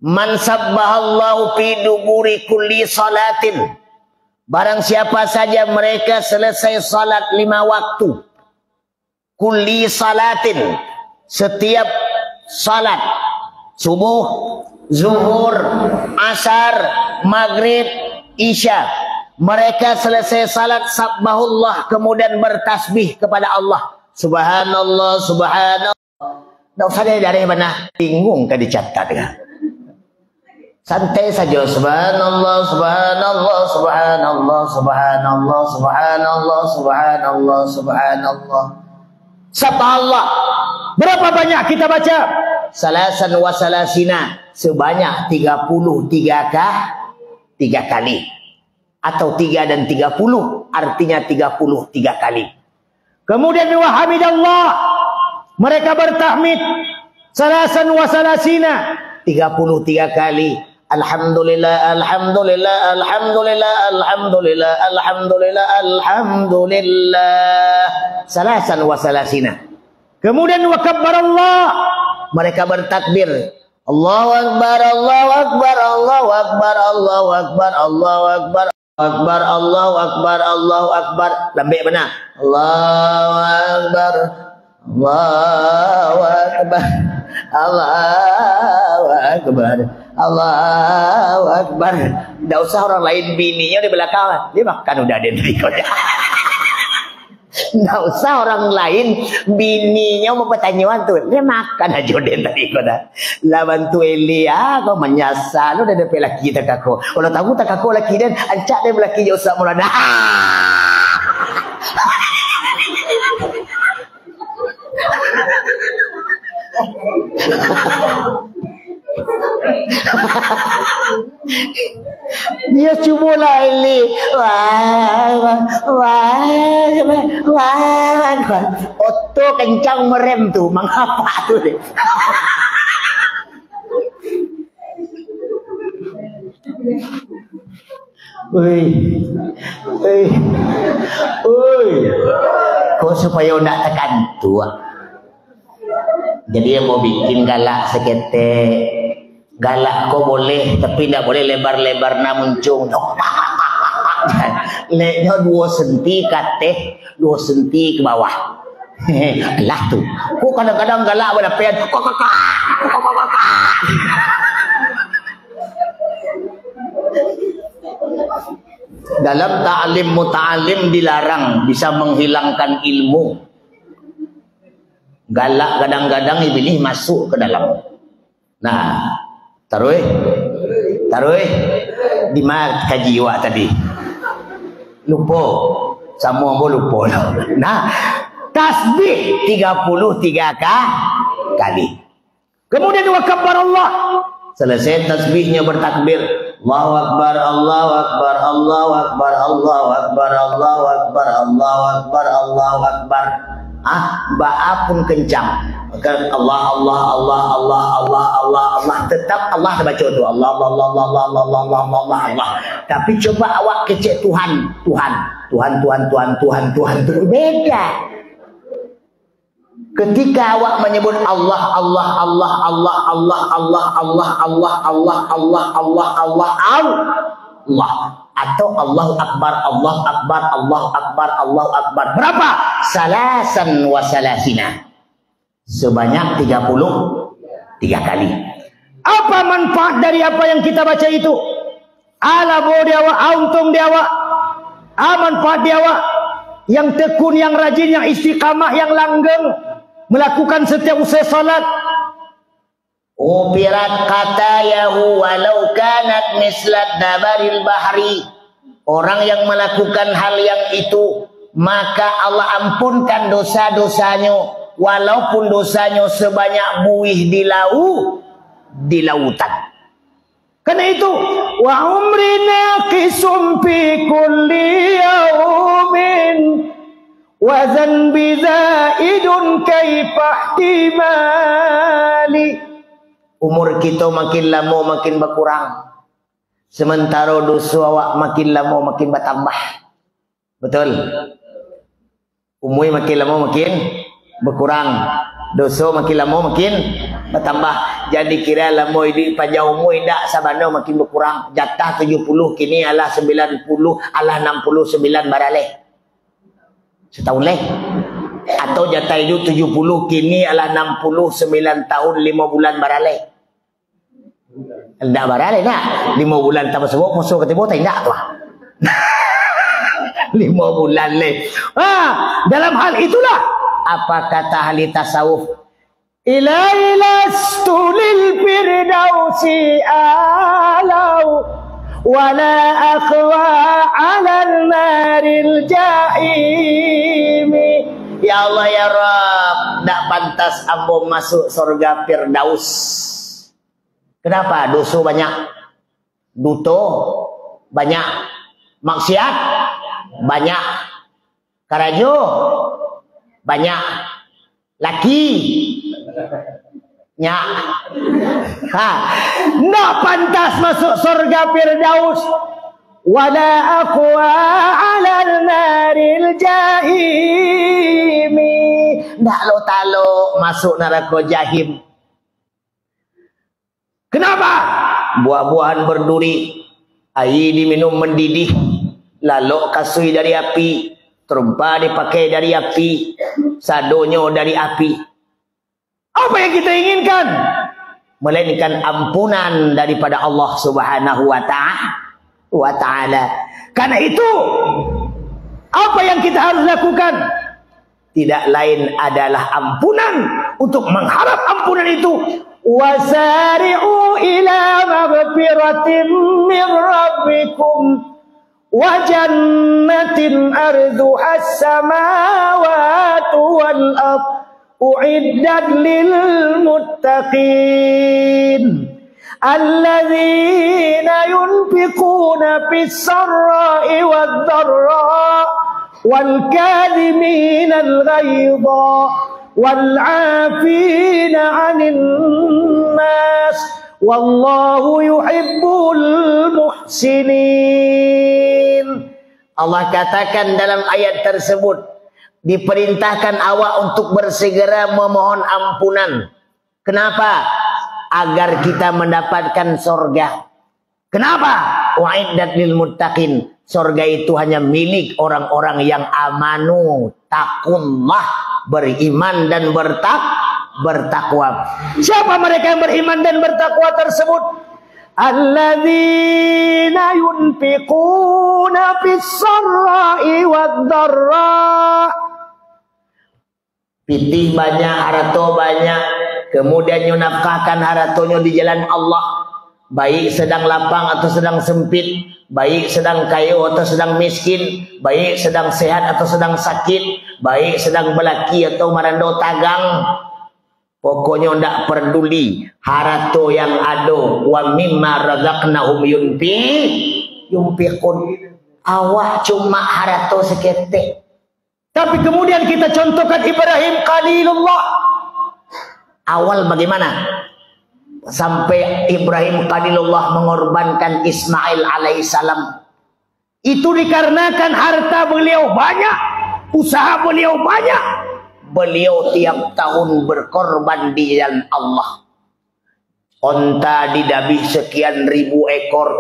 Man sabbahallahu fi duburi kulli salatin. Barang siapa saja mereka selesai salat 5 waktu. Kulli salatin, setiap salat, subuh, zuhur, asar, maghrib, isya. Mereka selesai salat sabbahullah, kemudian bertasbih kepada Allah. Subhanallah, subhanallah. Tak usah dari mana, bingung kan dicatat kan? Santai saja. Subhanallah, subhanallah, subhanallah, subhanallah, subhanallah, subhanallah, subhanallah. Subhanallah. Berapa banyak kita baca? Salasan wa salasina, sebanyak 33 kali. Atau 3 dan 30, artinya 33 kali. Kemudian wa hamidallah, mereka bertahmid salasan wa salasina, 33 kali. Alhamdulillah, alhamdulillah, alhamdulillah, alhamdulillah, alhamdulillah, alhamdulillah. Salasan wa salasina. Kemudian wa kabbarallah, mereka bertakbir. Allahu akbar, Allahu akbar, Allahu akbar, Allahu akbar, Allahu akbar, akbar, Allahu akbar, Allahu akbar. Lembek benar. Allahu akbar, Allahu akbar, Allahu akbar, Allahu akbar. Tidak usah orang lain bininya di belakang, dia makan udah ada dari kau. Tidak usah orang lain bininya mau pertanyaan tuh, dia makan aja dia dari kau dah. Lawan tu Elia kau menyasar, lu dah ada laki tak kau. Kalau tahu tak kau laki dan ancak dia laki je usah mula dah. Dia cubalah ini. Oto kencang merem tu, mengapa tu deh. Kau supaya nak tekan tua. Jadi yang mau bikin galak seketek, galak kau boleh, tapi tidak boleh lebar-lebar na muncung. Leknya 2 senti kateh, 2 senti ke bawah. Lah tu. Kau kadang-kadang galak berdapian. Dalam ta'lim muta'alim dilarang, bisa menghilangkan ilmu. Galak kadang-kadang iblis masuk ke dalam. Nah, taruh di mana kaji awak tadi? Lupa, sama pun lupa. Nah, tasbih 33 kali. Kemudian wa kabbarallah. Selesai tasbihnya bertakbir. Allahu akbar, Allahu akbar, Allahu akbar, Allahu akbar, Allahu akbar, Allahu akbar, Allahu akbar. Ba'a pun kencang. Maka Allah, Allah, Allah, Allah, Allah, Allah, Allah. Tetap Allah baca tu. Allah, Allah, Allah, Allah, Allah, Allah, Allah, Allah, Allah. Tapi coba awak kecek Tuhan, Tuhan, Tuhan, Tuhan, Tuhan, Tuhan, Tuhan, Tuhan. Beda. Ketika awak menyebut Allah, Allah, Allah, Allah, Allah, Allah, Allah, Allah, Allah, Allah, Allah, Allah, Allah, atau Allahu Akbar, Allahu Akbar, Allahu Akbar, Allahu Akbar. Berapa? Salasan wa salasina. Sebanyak 33 kali. Apa manfaat dari apa yang kita baca itu? Ala bo dia awak, untung dia awak. Manfaat dia awak yang tekun, yang rajin, yang istiqamah, yang langgeng melakukan setiap usai salat. Ubirat katayahu walau kanat mislat dabaril bahri. Orang yang melakukan hal yang itu, maka Allah ampunkan dosa-dosanya, walaupun dosanya sebanyak buih di lautan. Karena itu, wa umrina qisum fi kulli yaumin wa zanbi zaidun kaifa ihtimali. Umur kita makin lama makin berkurang, sementara dosa awak makin lama makin bertambah. Betul? Umur makin lama makin berkurang, dosa makin lama makin bertambah. Jadi kira lama ini panjang umur tidak sabana makin berkurang. Jatah 70 kini adalah 90, adalah 69 baraleh setahun leh. Atau jatah hidup 70 kini adalah 69 tahun 5 bulan baraleh. Tidak baraleh nak 5 bulan tak sebut musuh ketemu tak tidak tuh. 5 bulan leh. Dalam hal itulah apa kata ahli tasawuf, ilai lastu lil firdausi alau wala akhwa ala naril jahimi. Ya Allah ya Rabb, tak pantas ambo masuk surga Firdaus. Kenapa? Dosa banyak, duto banyak, maksiat banyak, karajo banyak, laki nyak. Nak pantas masuk surga Firdaus. Wala aqwa 'alal naril jahimi. Ndak lo talo masuk neraka jahim. Kenapa? Buah-buahan berduri, air diminum mendidih, lalu kasui dari api, terumpa dipakai dari api, sadonyo dari api. Apa yang kita inginkan? Melainkan ampunan daripada Allah Subhanahu wa ta'ala. Karena itu, apa yang kita harus lakukan? Tidak lain adalah ampunan. Untuk mengharap ampunan itu, wasari'u ila maghfiratin min rabbikum wa jannatin arduha as-samawati wal ardh u'iddat lil muttaqin alladzina yunfiquna fis sarra'i wad dharra wal kadhimina al ghaidha wal 'afina 'anil nas wallahu yuhibbul muhsinin. Allah katakan dalam ayat tersebut, diperintahkan awak untuk bersegera memohon ampunan. Kenapa? Agar kita mendapatkan surga. Kenapa? Wa'iddat lil muttaqin. Surga itu hanya milik orang-orang yang amanu, taqullah, beriman dan bertakwa. Siapa mereka yang beriman dan bertakwa tersebut? Alladzina yunfiquna fis sarra'i wad dharra. Pitih banyak, harta banyak, kemudian nafkahkan hartanya di jalan Allah, baik sedang lapang atau sedang sempit, baik sedang kaya atau sedang miskin, baik sedang sehat atau sedang sakit, baik sedang belaki atau marando tagang. Pokoknya tidak peduli harta yang ada. Wa mimma razaqnahum yunfiqun. Awak cuma harta seketek. Tapi kemudian kita contohkan Ibrahim Khalilullah. Awal bagaimana? Sampai Ibrahim Khalilullah mengorbankan Ismail alaihissalam. Itu dikarenakan harta beliau banyak, usaha beliau banyak. Beliau tiap tahun berkorban di jalan Allah. Onta didabih sekian ribu ekor,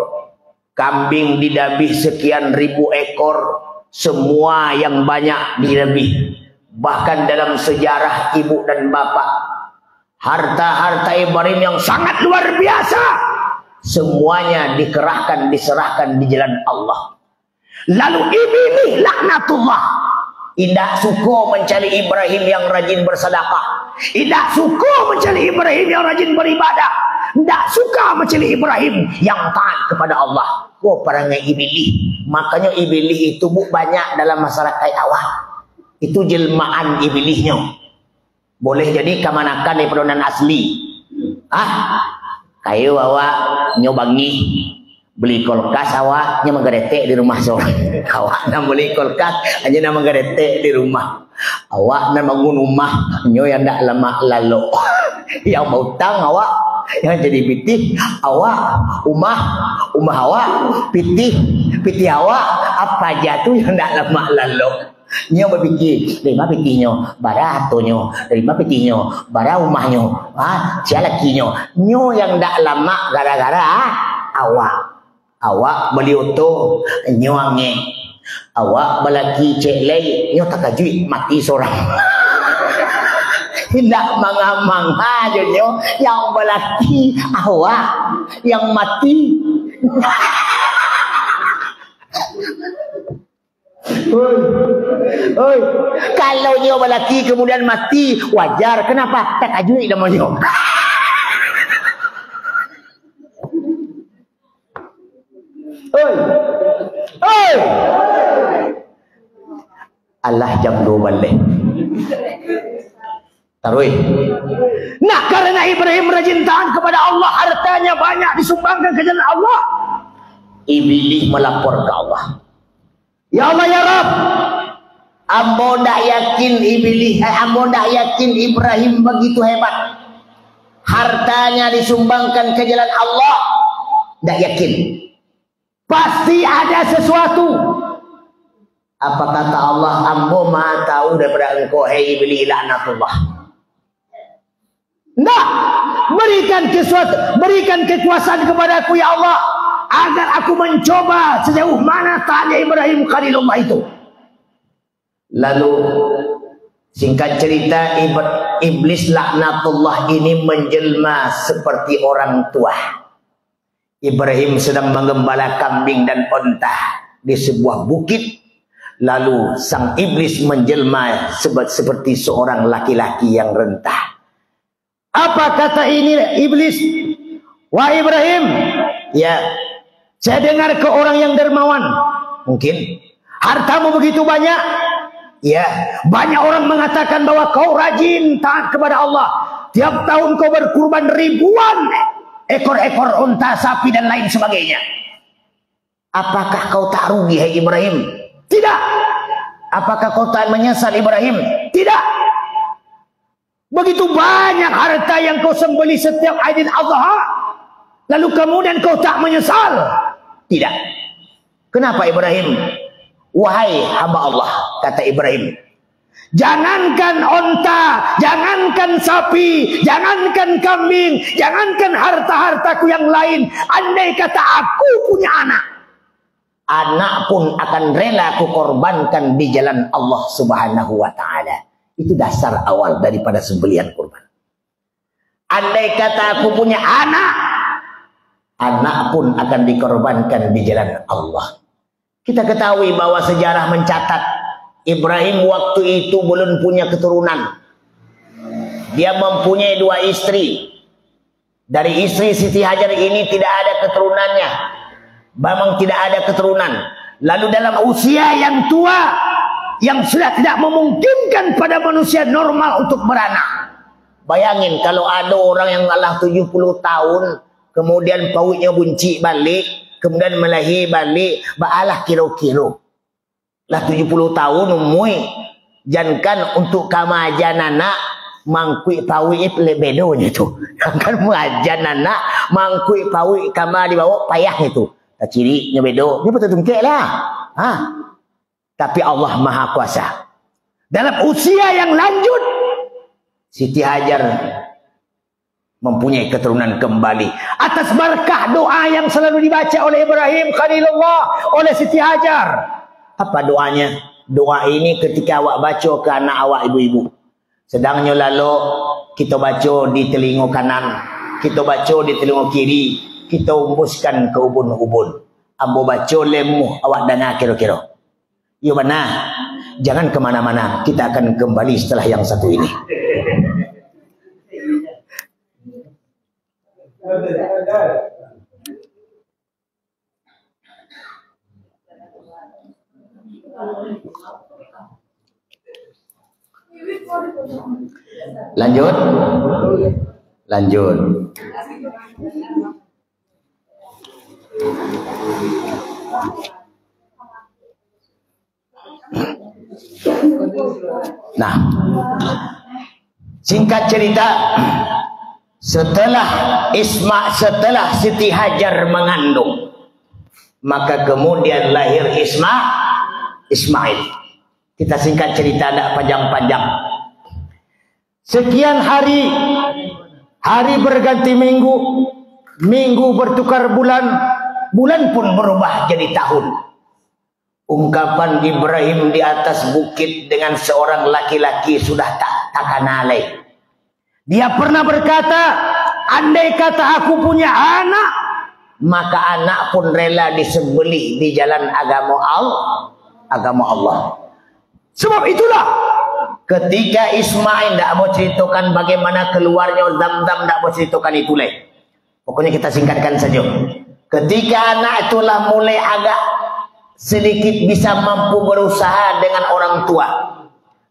kambing didabih sekian ribu ekor, semua yang banyak didabih. Bahkan dalam sejarah ibu dan bapak, harta-harta Ibrahim yang sangat luar biasa, semuanya dikerahkan, diserahkan di jalan Allah. Lalu Iblis laknatullah. Tidak suka mencari Ibrahim yang rajin bersedekah. Tidak suka mencari Ibrahim yang rajin beribadah. Tidak suka mencari Ibrahim yang taat kepada Allah. Oh, perangai Iblis. Makanya Iblis itu banyak dalam masyarakat awam. Itu jelmaan Iblisnya. Boleh jadi kemanakan di peronan asli. Kayu awak nyobangi beli kulkas awak nya menggeretek di rumah seorang. Awak nak beli kulkas hanya nak menggeretek di rumah. Awak nak bangun rumah nyo yang ndak lama lalu. Yang mau utang awak, yang jadi pitih awak, rumah awak, pitih awak, apa jatuh yang ndak lama lalu. Nyo berfikir, dari mana pitihnya, bara atonyo, dari mana pitihnya, bara rumahnya, siapa lakinya. Nyo yang ndak lama gara-gara awak beli oto nyo ange, awak belaki cek lei nyo tak kajui mati seorang. Tidak mangamang aja nyo yang belaki awak yang mati. Oi, kalau nyo belaki kemudian mati wajar. Kenapa? Tak kajui nama nyo. Oi. Allah jam 2 balik. Taruh. Nah, karena Ibrahim rajin taat kepada Allah, hartanya banyak disumbangkan ke jalan Allah. Iblis melapor ke Allah. Ya Allah ya Rabb, ambo ndak yakin ambo ndak yakin Ibrahim begitu hebat. Hartanya disumbangkan ke jalan Allah. Ndak yakin. Pasti ada sesuatu. Apa kata Allah? Ambo maha tahu daripada engkau, hei Iblis laknatullah. Nah, berikan kekuasaan kepadaku ya Allah, agar aku mencoba sejauh mana taatnya Ibrahim Khalilullah itu. Lalu singkat cerita, Iblis laknatullah ini menjelma seperti orang tua. Ibrahim sedang menggembala kambing dan unta di sebuah bukit. Lalu sang iblis menjelma seperti seorang laki-laki yang rentah. Apa kata ini iblis? Wah Ibrahim, ya, saya dengar ke orang yang dermawan. Mungkin hartamu begitu banyak. Ya, banyak orang mengatakan bahwa kau rajin taat kepada Allah. Tiap tahun kau berkurban ribuan ekor-ekor unta, sapi dan lain sebagainya. Apakah kau tak rugi, hai Ibrahim? Tidak. Apakah kau tak menyesal, Ibrahim? Tidak. Begitu banyak harta yang kau sembelih setiap Aidil Adha, lalu kemudian kau tak menyesal? Tidak. Kenapa Ibrahim? Wahai hamba Allah, kata Ibrahim, jangankan onta, jangankan sapi, jangankan kambing, jangankan harta-hartaku yang lain. Andai kata aku punya anak pun akan rela aku korbankan di jalan Allah Subhanahu wa Ta'ala. Itu dasar awal daripada sembelihan kurban. Andai kata aku punya anak pun akan dikorbankan di jalan Allah. Kita ketahui bahwa sejarah mencatat Ibrahim waktu itu belum punya keturunan. Dia mempunyai 2 istri. Dari istri Siti Hajar ini tidak ada keturunannya. Memang tidak ada keturunan. Lalu dalam usia yang tua, yang sudah tidak memungkinkan pada manusia normal untuk beranak. Bayangin kalau ada orang yang Allah 70 tahun, kemudian pautnya bunci balik, kemudian melahir balik, baalah kira-kira. Lah 70 tahun umui, jangan untuk kamajan anak, mangkui pawi lebedonya tu. Jangan mengajan anak, mangkui pawi kama dibawa payah itu. Tak ciri nyebedo, dia betul tungkek lah. Tapi Allah Maha Kuasa. Dalam usia yang lanjut, Siti Hajar mempunyai keturunan kembali atas berkah doa yang selalu dibaca oleh Ibrahim Khalilullah oleh Siti Hajar. Apa doanya? Doa ini ketika awak baca ke anak awak ibu-ibu, sedangnya lalu kita baca di telinga kanan, kita baca di telinga kiri, kita umbuskan ke ubun-ubun. Ambo baca lemu awak dana kira-kira. Ya benar. Jangan kemana-mana. Kita akan kembali setelah yang satu ini. Lanjut. Lanjut. Nah, singkat cerita, setelah Siti Hajar mengandung, maka kemudian lahir Ismail. Kita singkat cerita, tidak panjang-panjang. Sekian hari berganti minggu, minggu bertukar bulan, bulan pun berubah jadi tahun. Ungkapan Ibrahim di atas bukit dengan seorang laki-laki sudah tak takanalai. Dia pernah berkata, andai kata aku punya anak, maka anak pun rela disembelih di jalan agama Allah. Sebab itulah ketika Ismail tidak mau ceritakan bagaimana keluarnya Zamzam, tidak mau ceritakan itu leh. Pokoknya kita singkatkan saja. Ketika anak itulah mulai agak sedikit bisa mampu berusaha dengan orang tua.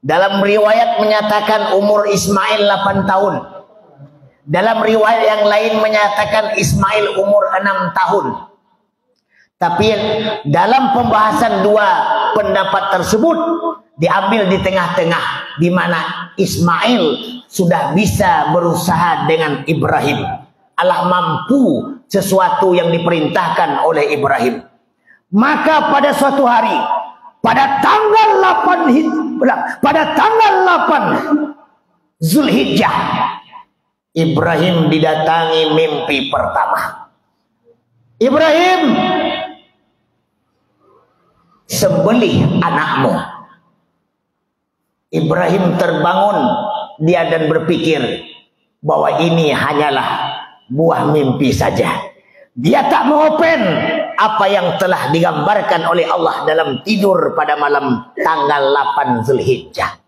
Dalam riwayat menyatakan umur Ismail 8 tahun. Dalam riwayat yang lain menyatakan Ismail umur 6 tahun. Tapi dalam pembahasan dua pendapat tersebut diambil di tengah-tengah, di mana Ismail sudah bisa berusaha dengan Ibrahim. Allah mampu sesuatu yang diperintahkan oleh Ibrahim. Maka pada suatu hari, pada tanggal 8 Zulhijjah, Ibrahim didatangi mimpi pertama. Ibrahim, sembelih anakmu. Ibrahim terbangun, dia dan berpikir bahwa ini hanyalah buah mimpi saja. Dia tak mengopen apa yang telah digambarkan oleh Allah dalam tidur pada malam tanggal 8 Zulhijjah.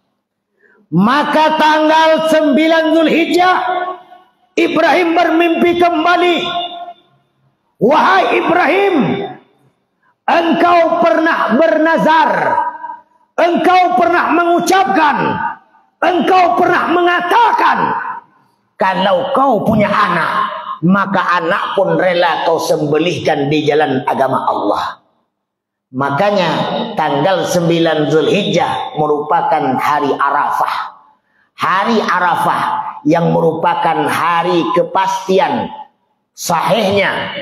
Maka tanggal 9 Zulhijjah, Ibrahim bermimpi kembali. Wahai Ibrahim, engkau pernah bernazar, engkau pernah mengucapkan, engkau pernah mengatakan, kalau kau punya anak, maka anak pun rela kau sembelihkan di jalan agama Allah. Makanya tanggal 9 Zulhijjah merupakan hari Arafah. Hari Arafah yang merupakan hari kepastian sahihnya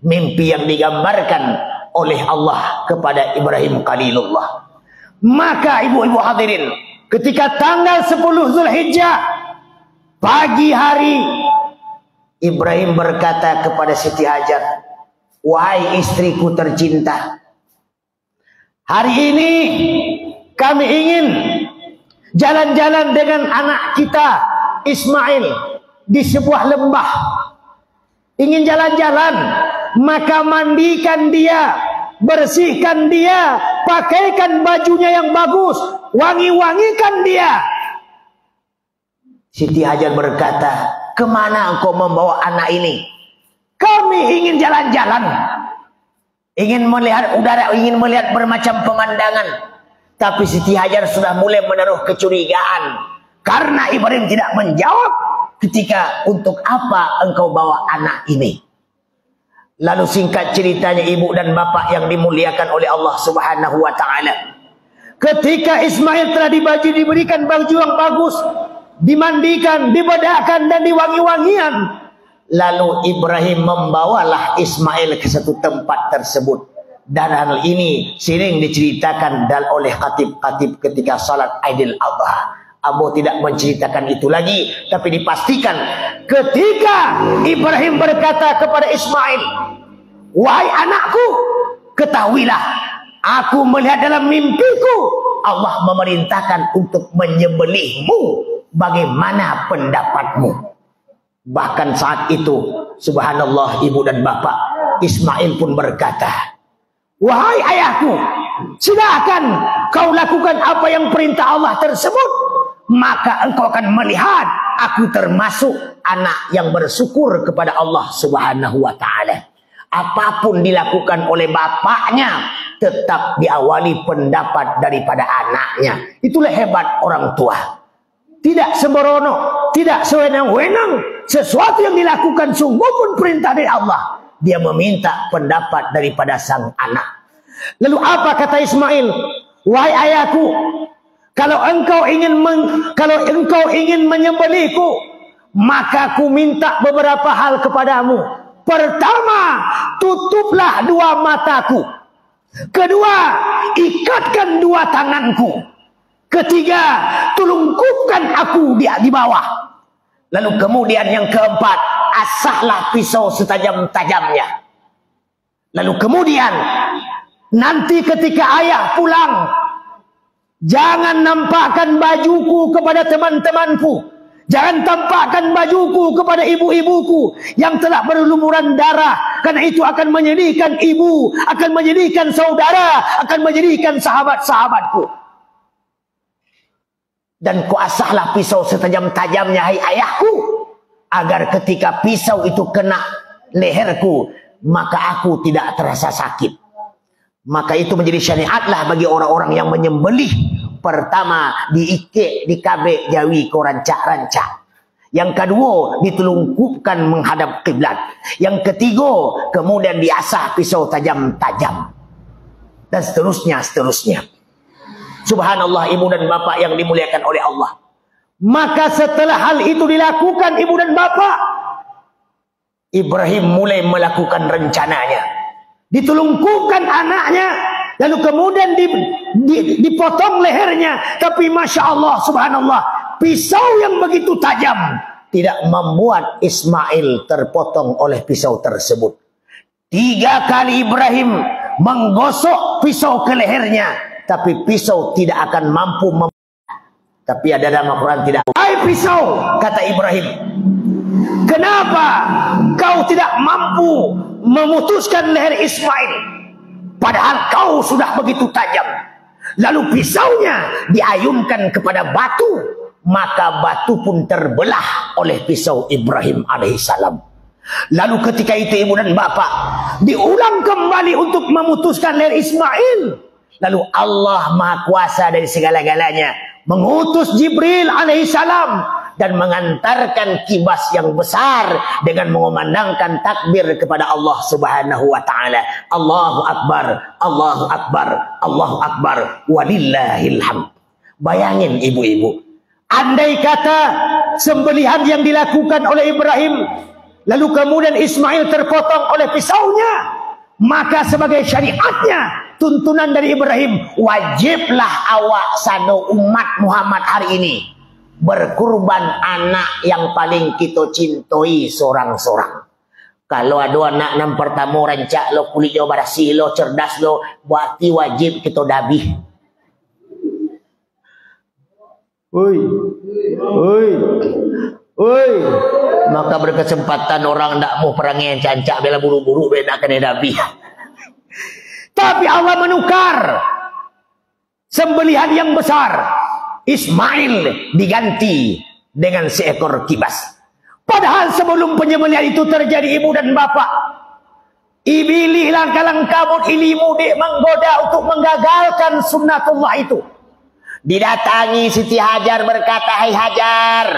mimpi yang digambarkan oleh Allah kepada Ibrahim Khalilullah. Maka ibu-ibu hadirin, ketika tanggal 10 Zulhijjah pagi hari, Ibrahim berkata kepada Siti Hajar, wahai istriku tercinta, hari ini kami ingin jalan-jalan dengan anak kita Ismail di sebuah lembah. Ingin jalan-jalan, maka mandikan dia, bersihkan dia, pakaikan bajunya yang bagus, wangi-wangikan dia. Siti Hajar berkata, kemana engkau membawa anak ini? Kami ingin jalan-jalan, ingin melihat udara, ingin melihat bermacam pemandangan. Tapi Siti Hajar sudah mulai menaruh kecurigaan karena Ibrahim tidak menjawab ketika untuk apa engkau bawa anak ini. Lalu singkat ceritanya ibu dan bapak yang dimuliakan oleh Allah Subhanahu wa taala, ketika Ismail telah diberikan baju yang bagus, dimandikan, dibedakkan dan diwangi-wangian, lalu Ibrahim membawalah Ismail ke satu tempat tersebut. Dan hal ini sering diceritakan oleh khatib-khatib ketika salat Aidil Adha. Abu tidak menceritakan itu lagi, tapi dipastikan ketika Ibrahim berkata kepada Ismail, wahai anakku, ketahuilah, aku melihat dalam mimpiku Allah memerintahkan untuk menyembelihmu. Bagaimana pendapatmu? Bahkan saat itu, subhanallah ibu dan bapak, Ismail pun berkata, wahai ayahku, silakan kau lakukan apa yang perintah Allah tersebut, maka engkau akan melihat aku termasuk anak yang bersyukur kepada Allah Subhanahu wa ta'ala. Apapun dilakukan oleh bapaknya, tetap diawali pendapat daripada anaknya. Itulah hebat orang tua. Tidak sembrono, tidak sewenang-wenang. Sesuatu yang dilakukan sungguh pun perintah dari Allah, dia meminta pendapat daripada sang anak. Lalu apa kata Ismail? Wahai ayahku, kalau engkau ingin menyembelihku, maka ku minta beberapa hal kepadamu. Pertama, tutuplah dua mataku. Kedua, ikatkan dua tanganku. Ketiga, tulungkupkan aku di bawah. Lalu kemudian yang keempat, asahlah pisau setajam-tajamnya. Lalu kemudian, nanti ketika ayah pulang, jangan nampakkan bajuku kepada teman-temanku. Jangan tampakkan bajuku kepada ibu-ibuku yang telah berlumuran darah. Karena itu akan menyedihkan ibu, akan menyedihkan saudara, akan menyedihkan sahabat-sahabatku. Dan kuasahlah pisau setajam-tajamnya, hai ayahku, agar ketika pisau itu kena leherku, maka aku tidak terasa sakit. Maka itu menjadi syariatlah bagi orang-orang yang menyembelih. Pertama, diikik, dikabek, jawi, korancak-rancak. Yang kedua, ditulungkupkan menghadap kiblat. Yang ketiga, kemudian diasah pisau tajam-tajam. Dan seterusnya. Subhanallah, ibu dan bapak yang dimuliakan oleh Allah. Maka setelah hal itu dilakukan ibu dan bapak, Ibrahim mulai melakukan rencananya. Ditulungkupkan anaknya, lalu kemudian dipotong lehernya. Tapi Masya Allah, Subhanallah, pisau yang begitu tajam tidak membuat Ismail terpotong oleh pisau tersebut. 3 kali Ibrahim menggosok pisau ke lehernya, tapi pisau tidak akan mampu tapi ada dalam Al-Quran tidak. Hai pisau, kata Ibrahim, kenapa kau tidak mampu memutuskan leher Ismail? Padahal kau sudah begitu tajam. Lalu pisaunya diayunkan kepada batu, maka batu pun terbelah oleh pisau Ibrahim alaihissalam. Lalu ketika itu ibu dan bapak diulang kembali untuk memutuskan leher Ismail. Lalu Allah Maha Kuasa dari segala-galanya mengutus Jibril alaihissalam dan mengantarkan kibas yang besar dengan mengumandangkan takbir kepada Allah Subhanahu wa taala. Allahu akbar, Allahu akbar, Allahu akbar, walillahil hamd. Bayangin ibu-ibu, andai kata sembelihan yang dilakukan oleh Ibrahim lalu kemudian Ismail terpotong oleh pisaunya, maka sebagai syariatnya, tuntunan dari Ibrahim, wajiblah awak sano umat Muhammad hari ini berkurban anak yang paling kita cintai seorang-seorang. Kalau ada anak yang pertama rancak lo, kulit lo bersih lo, cerdas lo, berarti wajib kita dabih. Oi. Maka berkesempatan orang tak mau perangi cancak bela buru-buru beda kena dabih. Tapi Allah menukar sembelihan yang besar. Ismail diganti dengan seekor kibas. Padahal sebelum penyembelihan itu terjadi ibu dan bapak, ibilihlah kalang kabut ilimu dek menggoda untuk menggagalkan sunnatullah itu. Didatangi Siti Hajar berkata, hai Hajar,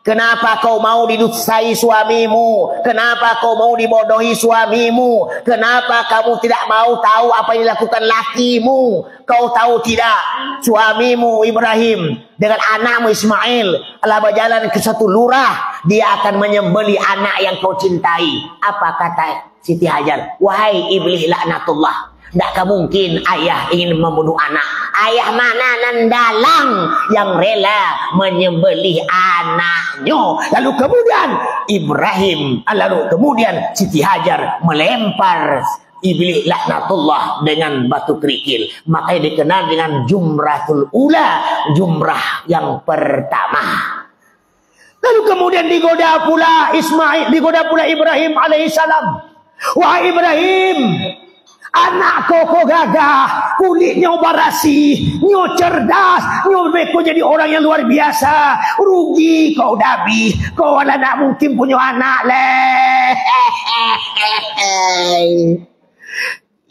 kenapa kau mau didustai suamimu? Kenapa kau mau dibodohi suamimu? Kenapa kamu tidak mau tahu apa yang dilakukan lakimu? Kau tahu tidak, suamimu Ibrahim dengan anakmu Ismail telah berjalan ke satu lurah, dia akan menyembelih anak yang kau cintai. Apa kata Siti Hajar? Wahai iblis laknatullah, tidak mungkin ayah ingin membunuh anak. Ayah mana nan dalang yang rela menyembelih anaknya. Lalu kemudian Siti Hajar melempar iblis laknatullah dengan batu kerikil. Makanya dikenal dengan jumratul ula, jumrah yang pertama. Lalu kemudian digoda pula Ibrahim alaihissalam. Wah Ibrahim, anak kau gagah, kulitnya barasi, nyo cerdas, nyo beko jadi orang yang luar biasa. Rugi kau Nabi, kau ala nak mungkin punya anak leh.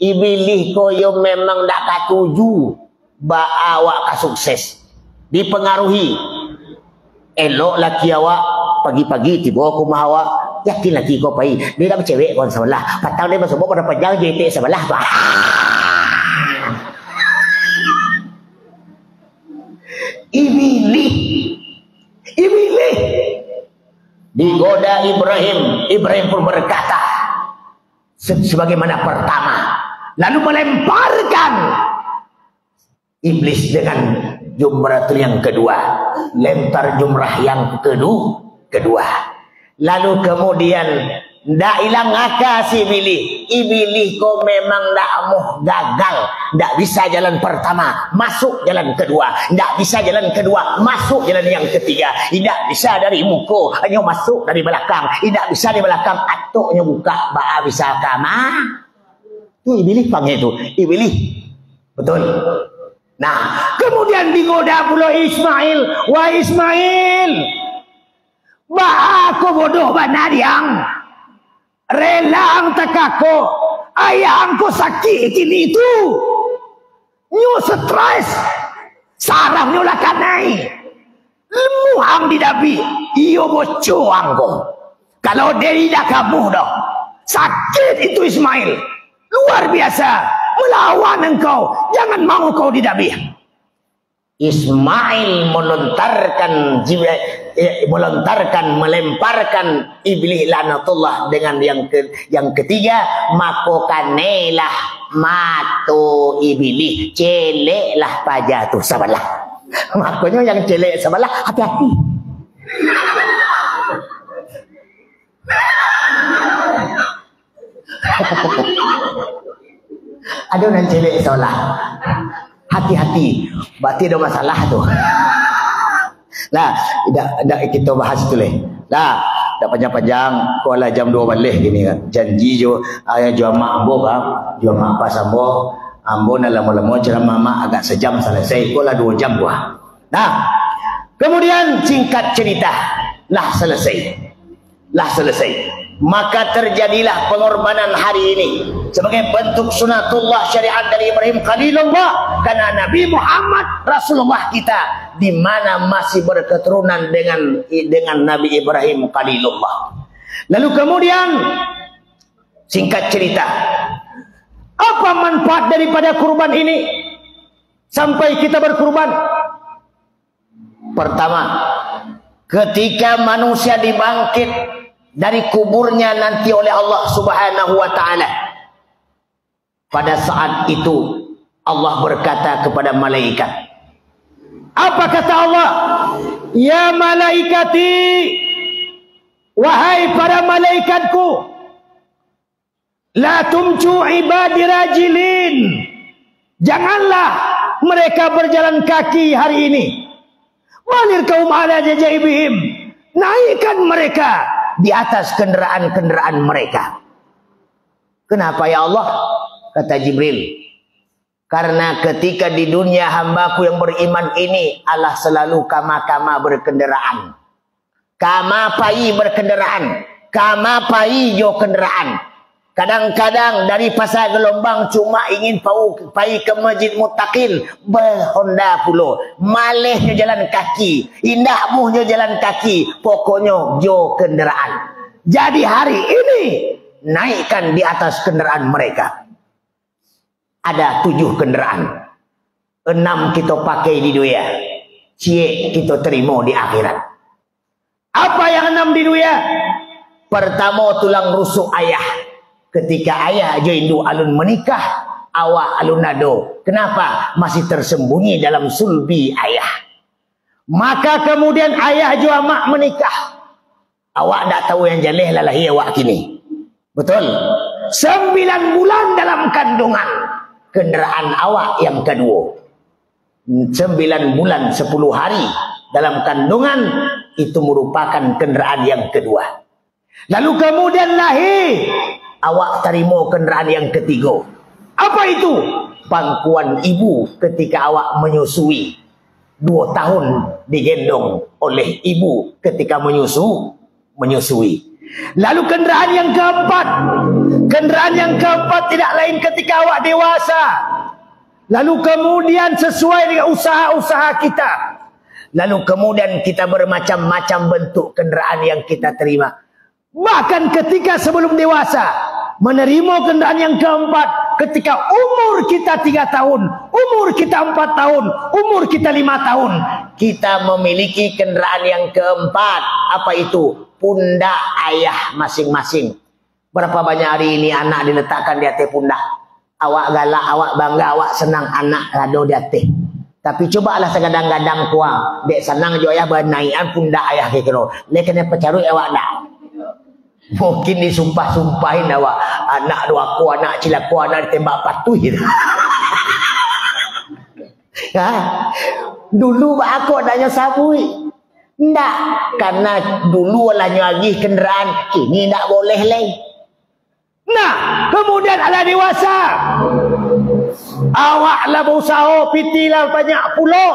Ibilih koyo memang dak katuju ba awak ka sukses. Dipengaruhi. Elok laki awak pagi-pagi tiba aku mah awak. Yakin lagi kau pai. Dia dah bercewek kon sebelah. Patang dia masuk pada panjang JT sebelah. Ibilih. Digoda Ibrahim. Ibrahim pun berkata sebagaimana pertama. Lalu melemparkan iblis dengan jumratul yang kedua. Lempar jumrah yang kedua. Lalu kemudian ndak hilang akal si Ibilih kau memang ndak mau gagal, ndak bisa jalan pertama, masuk jalan kedua, ndak bisa jalan kedua, masuk jalan yang ketiga, tidak bisa dari muka, hanya masuk dari belakang, tidak bisa di belakang, atuknya buka, baa bisa kama. Itu Ibilih panggil itu, Ibilih, betul. Nah, kemudian digoda pula Ismail, wah Ismail. Ba aku bodoh benar yang rela ang takako ayah angko sakit ini itu nyu stres saraf nyu lakanai lemu ang didabi iyo boco angko kalau dari dah kamu dah sakit itu Ismail luar biasa melawan engkau jangan mau kau didabi. Ismail melemparkan iblis lanatullah dengan yang ketiga, makokanelah mato iblis, celeklah pajatuh sebelah. Makanya yang celek sebelah hati-hati. Ada yang celek sebelah. Hati-hati, berarti ada masalah tu. Lah, dah kita bahas tu leh. Lah, dah panjang-panjang, kuala jam 2 balik gini kan. Janji jo ayah jual mak ambo kan, jual mak pas ambo nak lama-lama ceramah mak agak sejam selesai, kuala 2 jam gua. Nah, kemudian singkat cerita, lah selesai. Maka terjadilah pengorbanan hari ini sebagai bentuk sunatullah syariat dari Ibrahim Khalilullah, karena Nabi Muhammad Rasulullah kita di mana masih berketurunan dengan Nabi Ibrahim Khalilullah. Lalu kemudian singkat cerita, apa manfaat daripada kurban ini sampai kita berkurban? Pertama, ketika manusia dibangkit dari kuburnya nanti oleh Allah Subhanahu wa ta'ala, pada saat itu Allah berkata kepada malaikat. Apa kata Allah? Ya malaikati, wahai para malaikatku, la tumcu ibadi rajilin, janganlah mereka berjalan kaki hari ini. Walir kaum ala jajaibihim, naikkan mereka di atas kendaraan-kendaraan mereka. Kenapa ya Allah? Kata Jibril, karena ketika di dunia hambaku yang beriman ini Allah selalu kama-kama berkendaraan, kama pai berkendaraan, kama pai jo kendaraan. Kadang-kadang dari pasar Gelombang cuma ingin pai ke Masjid Muttaqin berhonda pulo, malehnya jalan kaki, indahmunya jalan kaki, pokoknya jo kendaraan. Jadi hari ini naikkan di atas kendaraan mereka. Ada 7 kendaraan, 6 kita pakai di dunia, cie kita terima di akhirat. Apa yang 6 di dunia? Pertama, tulang rusuk ayah. Ketika ayah joindu alun menikah, awak alun nado. Kenapa? Masih tersembunyi dalam sulbi ayah. Maka kemudian ayah jua mak menikah. Awak tak tahu yang jalih lalahi awak kini. Betul? 9 bulan dalam kandungan. Kenderaan awak yang kedua. 9 bulan 10 hari dalam kandungan, itu merupakan kenderaan yang kedua. Lalu kemudian lahir awak terima kenderaan yang ketiga. Apa itu? Pangkuan ibu ketika awak menyusui. 2 tahun digendong oleh ibu ketika menyusui. Lalu kenderaan yang keempat. Kenderaan yang keempat tidak lain ketika awak dewasa. Lalu kemudian sesuai dengan usaha-usaha kita. Lalu kemudian kita bermacam-macam bentuk kenderaan yang kita terima. Bahkan ketika sebelum dewasa, menerima kenderaan yang keempat, ketika umur kita 3 tahun, umur kita 4 tahun, umur kita 5 tahun, kita memiliki kenderaan yang keempat. Apa itu? Pundak ayah masing-masing. Berapa banyak hari ini anak diletakkan di atas pundak? Awak galak, awak bangga, awak senang anak ada di atas. Tapi cobalah segadang-gadang kuah. Dek senang jo ayah bernaikan pundak ayah kira. Lek kena pecarut awak nak. Mungkin disumpah-sumpahin awak. Anak dua aku, anak cilaku, anak ditembak patuh. Ha? Dulu aku adanya sabui. Ndak. Karena dulu alahnya lagi kenderaan. Kini ndak boleh leh. Nah, kemudian ala dewasa. Awaklah berusaha pitilah banyak pulau.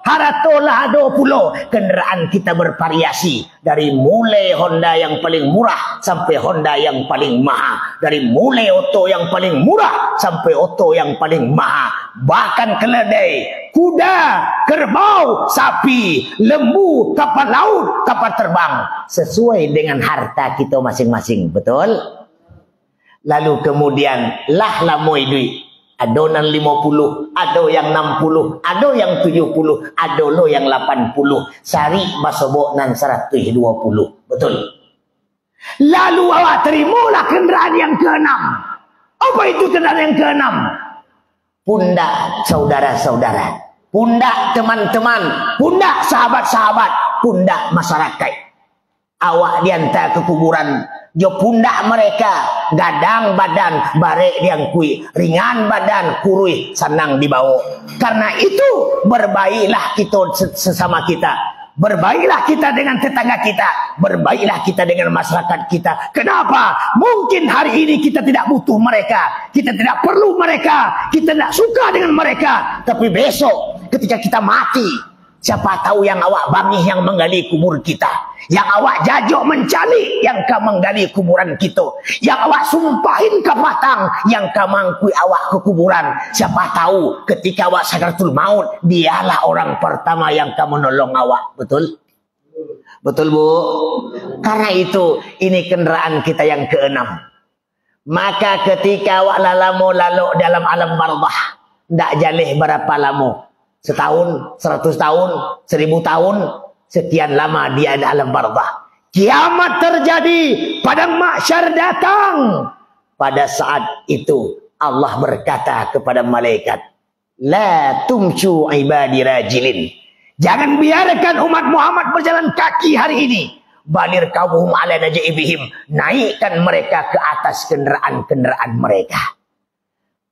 Haratolah ada pulau. Kenderaan kita bervariasi. Dari mulai Honda yang paling murah sampai Honda yang paling mahal. Dari mulai oto yang paling murah sampai oto yang paling mahal. Bahkan keledai, kuda, kerbau, sapi, lembu, kapal laut, kapal terbang. Sesuai dengan harta kita masing-masing. Betul? Lalu kemudian lah lamoi duit. Ada yang 50, ada yang 60, ada yang 70, ada lo yang 80. Sari basobok nan 120. Betul? Lalu awak terimalah kenderaan yang ke-6. Apa itu kenderaan yang ke-6? Pundak saudara-saudara. Pundak teman-teman. Pundak sahabat-sahabat. Pundak masyarakat. Awak diantar ke kuburan. Jo pundak mereka gadang badan barek yang kui, ringan badan kurui senang dibawa. Karena itu berbaiklah kita sesama kita, berbaiklah kita dengan tetangga kita, berbaiklah kita dengan masyarakat kita. Kenapa? Mungkin hari ini kita tidak butuh mereka, kita tidak perlu mereka, kita tidak suka dengan mereka, tapi besok ketika kita mati, siapa tahu yang awak bangih yang menggali kubur kita, yang awak jajok mencari yang ka menggali kuburan kita, yang awak sumpahin ke batang yang ka mangkui awak ke kuburan. Siapa tahu ketika awak sakaratul maut, dialah orang pertama yang ka menolong awak. Betul? Betul Bu? Karena itu ini kenderaan kita yang ke-6. Maka ketika awak lalamu lalu dalam alam barzah, ndak jalih berapa lama, setahun, 100 tahun, 1000 tahun, sekian lama dia ada alam barzah. Kiamat terjadi, padang mahsyar datang. Pada saat itu Allah berkata kepada malaikat, la tumshu ibadi rajilin. Jangan biarkan umat Muhammad berjalan kaki hari ini. Balir kauhum ala najaibihim. Naikkan mereka ke atas kenderaan-kenderaan mereka.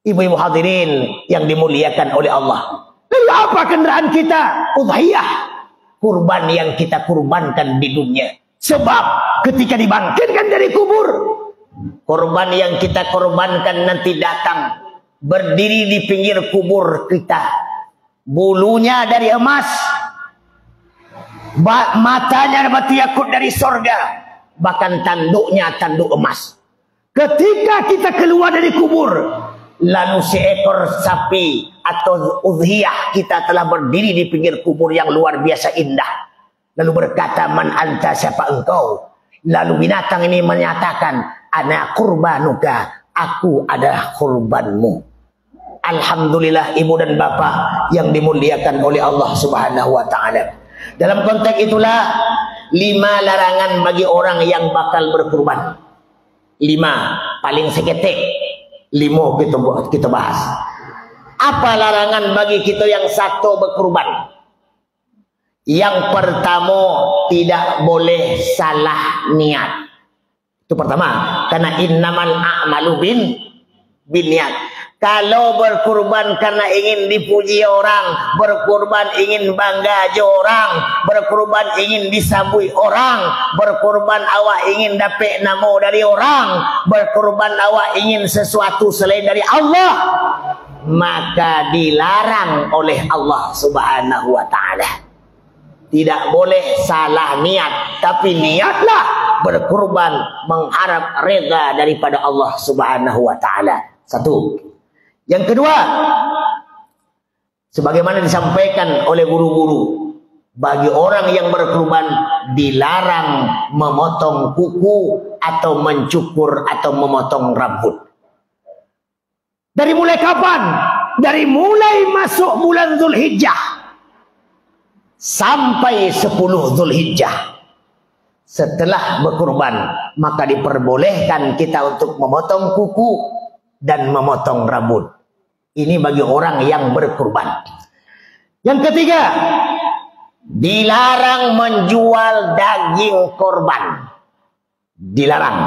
Ibu-ibu hadirin yang dimuliakan oleh Allah. Lalu apa kenderaan kita? Udhiyah. Kurban yang kita kurbankan di dunia. Sebab ketika dibangkitkan dari kubur, korban yang kita korbankan nanti datang berdiri di pinggir kubur kita. Bulunya dari emas, matanya batu yakut dari sorga, bahkan tanduknya tanduk emas. Ketika kita keluar dari kubur, lalu seekor sapi atau udhiyah kita telah berdiri di pinggir kubur yang luar biasa indah. Lalu berkata, man anta, siapa engkau? Lalu binatang ini menyatakan, ana kurbanuka, aku adalah kurbanmu. Alhamdulillah ibu dan bapak yang dimuliakan oleh Allah Subhanahu wa ta'ala. Dalam konteks itulah 5 larangan bagi orang yang bakal berkurban. 5 paling seketik. 5 kita bahas. Apa larangan bagi kita yang satu berkurban? Yang pertama, tidak boleh salah niat. Itu pertama. Karena innamal a'malu bin niat. Kalau berkurban karena ingin dipuji orang, berkurban ingin bangga aja orang, berkurban ingin disambui orang, berkurban awak ingin dapat nama dari orang, berkurban awak ingin sesuatu selain dari Allah, maka dilarang oleh Allah Subhanahu wa ta'ala. Tidak boleh salah niat, tapi niatlah berkurban mengharap reda daripada Allah Subhanahu wa ta'ala. Satu. Yang kedua, sebagaimana disampaikan oleh guru-guru, bagi orang yang berkurban dilarang memotong kuku atau mencukur atau memotong rambut. Dari mulai kapan? Dari mulai masuk bulan Zulhijjah sampai 10 Zulhijjah. Setelah berkurban, maka diperbolehkan kita untuk memotong kuku dan memotong rambut. Ini bagi orang yang berkurban. Yang ketiga, dilarang menjual daging korban. Dilarang.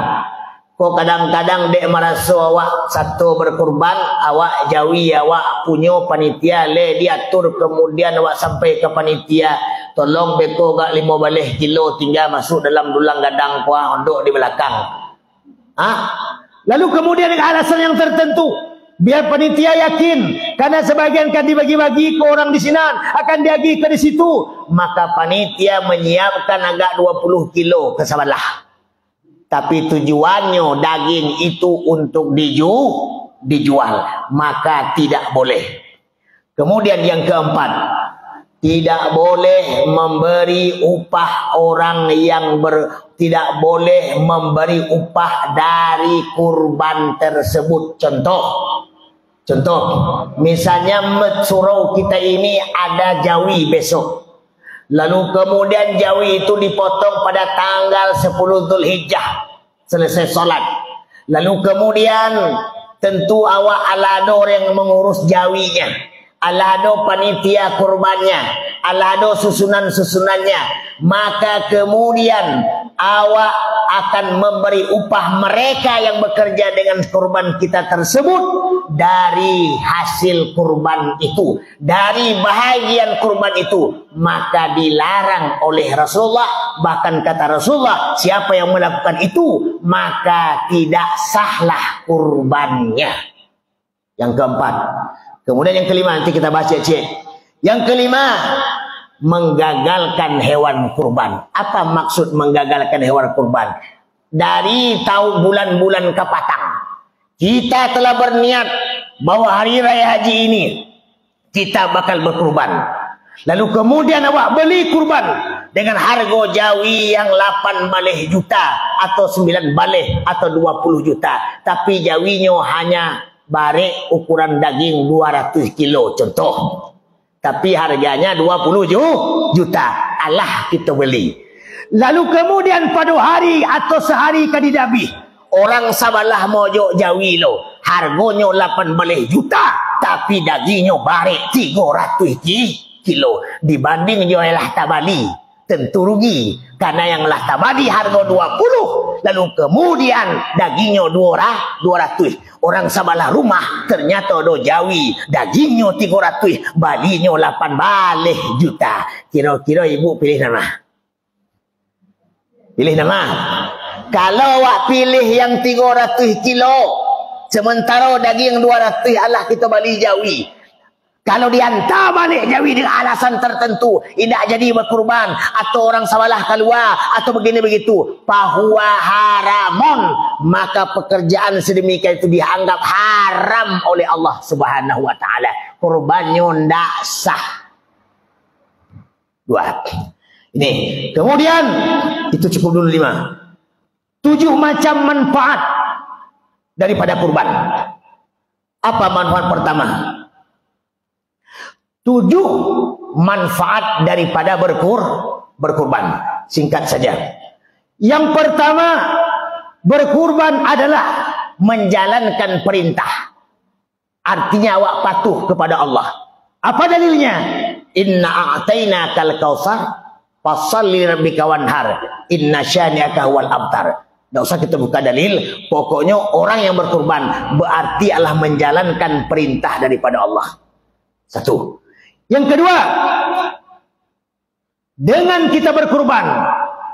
Kok kadang-kadang dek merasa awak satu berkurban, awak jawi, awak punya panitia, le diatur, kemudian awak sampai ke panitia, tolong beko gak 15 kilo tinggal masuk dalam dulang gadang kuah untuk di belakang. Lalu kemudian dengan alasan yang tertentu, biar panitia yakin, karena sebagian kan dibagi-bagi ke orang di sini, akan diagi ke di situ, maka panitia menyiapkan agak 20 kilo ke sebelah. Tapi tujuannya daging itu untuk dijual, maka tidak boleh. Kemudian yang keempat, tidak boleh memberi upah orang yang tidak boleh memberi upah dari kurban tersebut. Contoh, misalnya surau kita ini ada jawi besok, lalu kemudian jawi itu dipotong pada tanggal 10 Zulhijjah selesai sholat, lalu kemudian tentu awak alado yang mengurus jawinya, alado panitia kurbannya, alado susunan-susunannya, maka kemudian awak akan memberi upah mereka yang bekerja dengan kurban kita tersebut dari hasil kurban itu, dari bahagian kurban itu. Maka dilarang oleh Rasulullah, bahkan kata Rasulullah, siapa yang melakukan itu maka tidak sahlah kurbannya. Yang keempat. Kemudian yang kelima, nanti kita bahas cek. Yang kelima, menggagalkan hewan kurban. Apa maksud menggagalkan hewan kurban? Dari tahun bulan-bulan kepatang, kita telah berniat bahwa hari raya haji ini kita bakal berkurban. Lalu kemudian awak beli kurban dengan harga jawi yang 8 baleh juta atau 9 baleh atau 20 juta. Tapi jawinya hanya barek ukuran daging 200 kilo contoh. Tapi harganya 20 juta. Allah kita beli. Lalu kemudian pada hari atau sehari kadidabi, orang sabalah mojok jawi lo, harganya 8 baleh juta, tapi dagingnya barek 300 kilo. Dibanding jual lah tabali, tentu rugi. Karena yang lah tabali harga 20, lalu kemudian dagingnya 200. Orang sabalah rumah ternyata do jawi, dagingnya 300, balinya 8 baleh juta. Kira-kira ibu pilih nama? Pilih nama. Kalau awak pilih yang 300 kilo, sementara daging 200, Allah kita bali jawi. Kalau dihantar balik jawi dengan alasan tertentu, tidak jadi berkurban, atau orang sabalah keluar, atau begini begitu, fahuwa haramun, maka pekerjaan sedemikian itu dianggap haram oleh Allah Subhanahu wa ta'ala. Kurbannya tidak sah. 2. Ini. Kemudian, itu cukup dulu 5. 7 macam manfaat daripada kurban. Apa manfaat pertama? 7 manfaat daripada berkurban. Singkat saja. Yang pertama, berkurban adalah menjalankan perintah. Artinya awak patuh kepada Allah. Apa dalilnya? Inna a'tainakal kautsar fashalli rabbika wanhar. Inna syani'aka huwal abtar. Tidak usah kita buka dalil. Pokoknya orang yang berkurban berarti adalah menjalankan perintah daripada Allah. Satu. Yang kedua, dengan kita berkurban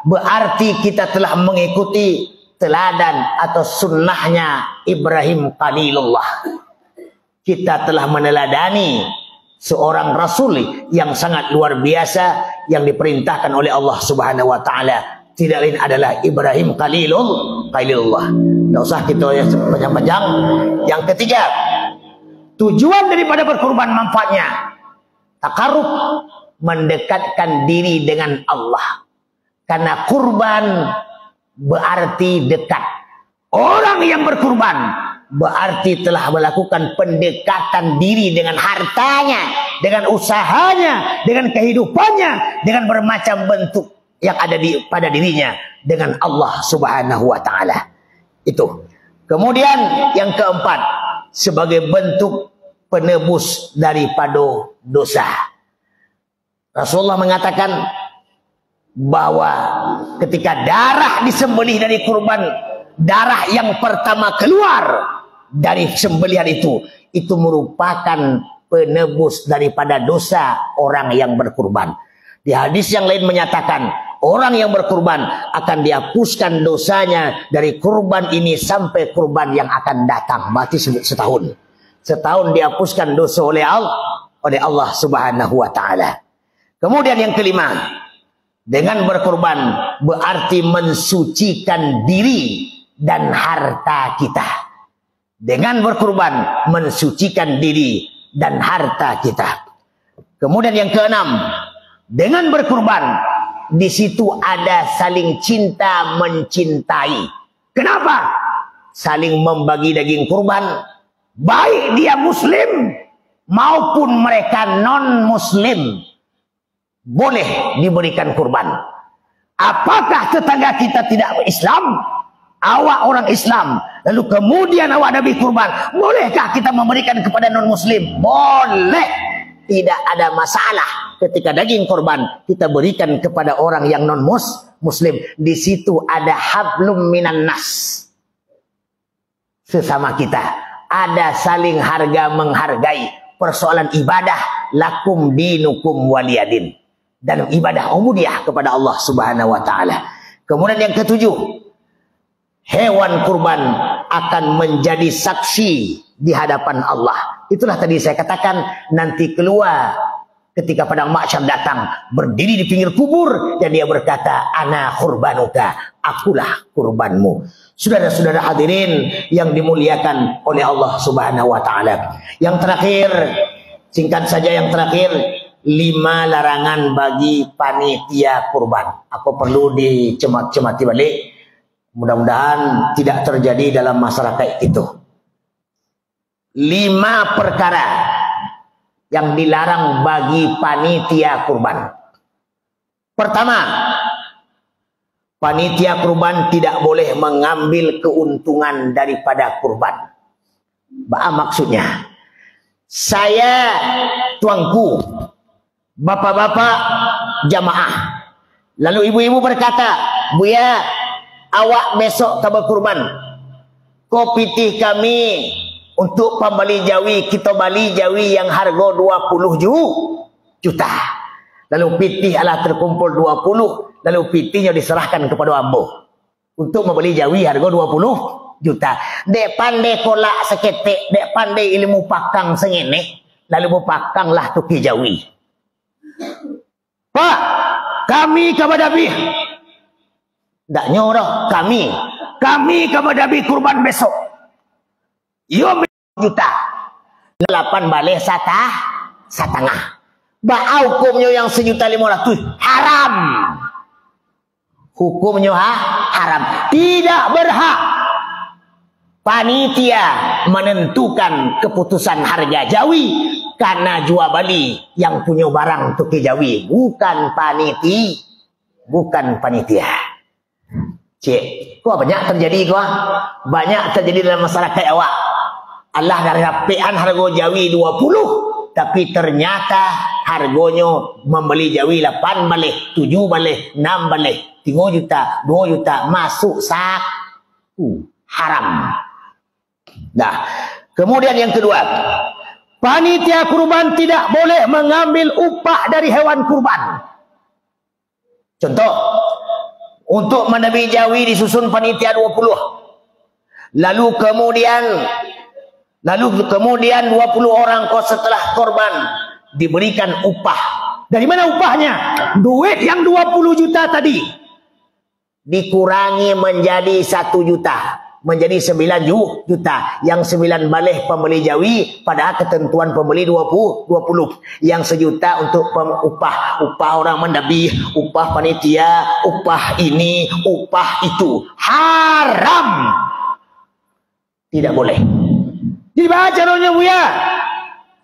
berarti kita telah mengikuti teladan atau sunnahnya Ibrahim Khalilullah. Kita telah meneladani seorang rasul yang sangat luar biasa yang diperintahkan oleh Allah Subhanahu wa taala. Tidak lain adalah Ibrahim Khalilullah. Tidak usah kita panjang-panjang. Yang ketiga, tujuan daripada berkurban manfaatnya takarrub, mendekatkan diri dengan Allah. Karena kurban berarti dekat. Orang yang berkurban berarti telah melakukan pendekatan diri dengan hartanya, dengan usahanya, dengan kehidupannya, dengan bermacam bentuk yang ada pada dirinya dengan Allah Subhanahu wa taala. Itu. Kemudian yang keempat, sebagai bentuk penebus daripada dosa. Rasulullah mengatakan bahwa ketika darah disembelih dari kurban, darah yang pertama keluar dari sembelihan itu merupakan penebus daripada dosa orang yang berkurban. Di hadis yang lain menyatakan orang yang berkurban akan dihapuskan dosanya dari kurban ini sampai kurban yang akan datang. Berarti setahun. Setahun dihapuskan dosa oleh Allah Subhanahu wa taala. Kemudian yang kelima, dengan berkurban berarti mensucikan diri dan harta kita. Dengan berkurban mensucikan diri dan harta kita. Kemudian yang keenam, dengan berkurban di situ ada saling cinta mencintai. Kenapa? Saling membagi daging kurban, baik dia muslim maupun mereka non muslim boleh diberikan kurban. Apakah tetangga kita tidak Islam? Awak orang Islam, lalu kemudian awak nabi kurban, bolehkah kita memberikan kepada non muslim? Boleh. Tidak ada masalah ketika daging kurban kita berikan kepada orang yang non muslim. Di situ ada hablum minan nas. Sesama kita ada saling harga menghargai. Persoalan ibadah, lakum dinukum waliyadin, dan ibadah ubudiyah kepada Allah Subhanahu wa taala. Kemudian yang ketujuh, hewan kurban akan menjadi saksi di hadapan Allah. Itulah tadi saya katakan, nanti keluar ketika padang mahsyar datang, berdiri di pinggir kubur dan dia berkata, ana kurbanuka, akulah kurbanmu. Saudara-saudara hadirin yang dimuliakan oleh Allah Subhanahu wa taala. Yang terakhir, singkat saja yang terakhir, 5 larangan bagi panitia kurban. Aku perlu dicemati balik. Mudah-mudahan tidak terjadi dalam masyarakat itu. 5 perkara yang dilarang bagi panitia kurban. Pertama, panitia kurban tidak boleh mengambil keuntungan daripada kurban. Apa maksudnya? Saya tuanku, bapak-bapak jamaah, lalu ibu-ibu berkata, Buya, awak besok tak berkurban, kau pitih kami untuk pembeli jawi, kita beli jawi yang harga 20 juta. Lalu pitih adalah terkumpul 20, lalu pitihnya diserahkan kepada ambo untuk membeli jawi harga 20 juta. Dek pandai kolak seketek, dek pandai ilmu pakang sengene, lalu berpakanglah tuki jawi. Pak, kami kabadabi. Tak nyoroh kami kabadabi kurban besok. Yo juta 8 balik setengah. Ba hukumnya yang 1.500.000 haram. Hukumnya haram. Tidak berhak panitia menentukan keputusan harga jawi karena jual beli yang punya barang tuki jawi, bukan panitia. Cik, kok banyak terjadi kok? Banyak terjadi dalam masyarakat awak. Allah dari rapian harga jawi 20, tapi ternyata harganya membeli jawi 8 balik, 7 balik, 6 balik, 3 juta, 2 juta masuk sak Haram. Nah, kemudian yang kedua, panitia kurban tidak boleh mengambil upah dari hewan kurban. Contoh, untuk menebi jawi disusun panitia 20. Lalu kemudian 20 orang kau setelah korban diberikan upah. Dari mana upahnya? Duit yang 20 juta tadi dikurangi menjadi 1 juta. Menjadi 9 juta. Yang 9 balik pembeli jawi, padahal ketentuan pembeli 20. Yang 1 juta untuk upah orang mendabi, upah panitia, upah ini, upah itu. Haram. Tidak boleh. Jadi bagaimana caranya, Buya?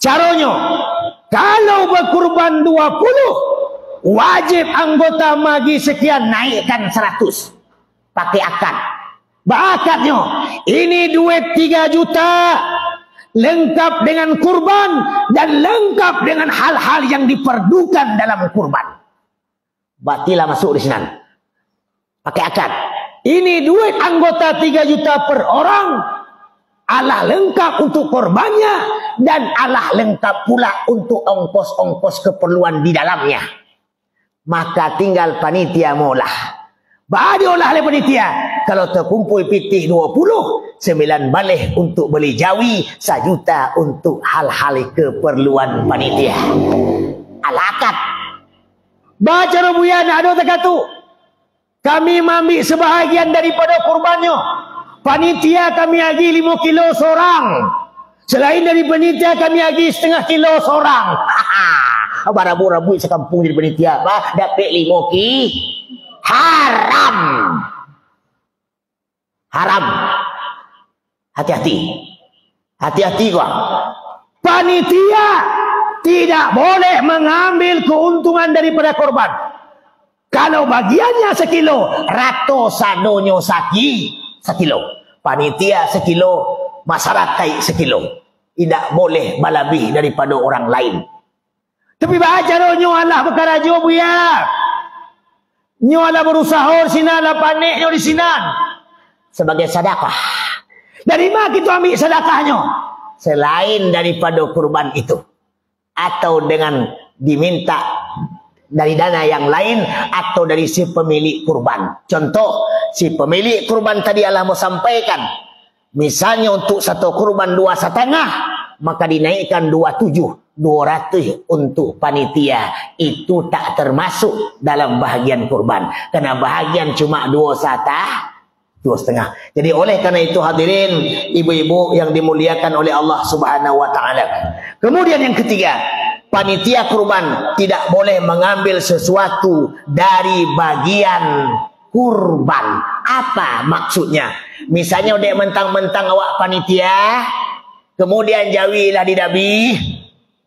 Caranya, kalau berkurban 20, wajib anggota magi sekian naikkan 100. Pakai akad. Akadnya, ini duit 3 juta, lengkap dengan kurban dan lengkap dengan hal-hal yang diperlukan dalam kurban. Batilah masuk di sini. Pakai akad. Ini duit anggota 3 juta per orang. Allah lengkap untuk korbannya dan Allah lengkap pula untuk ongkos-ongkos keperluan di dalamnya. Maka tinggal panitia molah. Badiolah oleh panitia. Kalau terkumpul pitih 20, 9 balik untuk beli jawi, 1 juta untuk hal-hal keperluan panitia. Al-akad. Baca Buya nak ada terkatu. Kami ambil sebahagian daripada kurbannya. Panitia kami agi 5 kilo seorang. Selain dari panitia kami agi 0,5 kilo seorang. Barabu-rabu sekampung jadi panitia. Dapat 5 kilo. Haram. Haram. Hati-hati. Hati-hati kau. Panitia tidak boleh mengambil keuntungan daripada korban. Kalau bagiannya 1 kilo, rato sadonyo saki 1 kilo. Panitia 1 kilo, masyarakat 1 kilo. Tidak boleh melebih daripada orang lain. Tapi baca ronyo Allah perkara jo Buya. Nyo ala berusaha sinan ala panik nyo di sinan sebagai sedekah. Dari mana kita ambil sedekahnya? Selain daripada kurban itu, atau dengan diminta dari dana yang lain, atau dari si pemilik kurban. Contoh, si pemilik kurban tadi Allah mau sampaikan, misalnya untuk 1 kurban 2,5, maka dinaikkan 200 untuk panitia. Itu tak termasuk dalam bahagian kurban, karena bahagian cuma 2,5. Jadi oleh karena itu hadirin ibu-ibu yang dimuliakan oleh Allah Subhanahu wa taala. Kemudian yang ketiga, panitia kurban tidak boleh mengambil sesuatu dari bagian kurban. Apa maksudnya? Misalnya dek mentang-mentang awak panitia, kemudian jawilah didabi,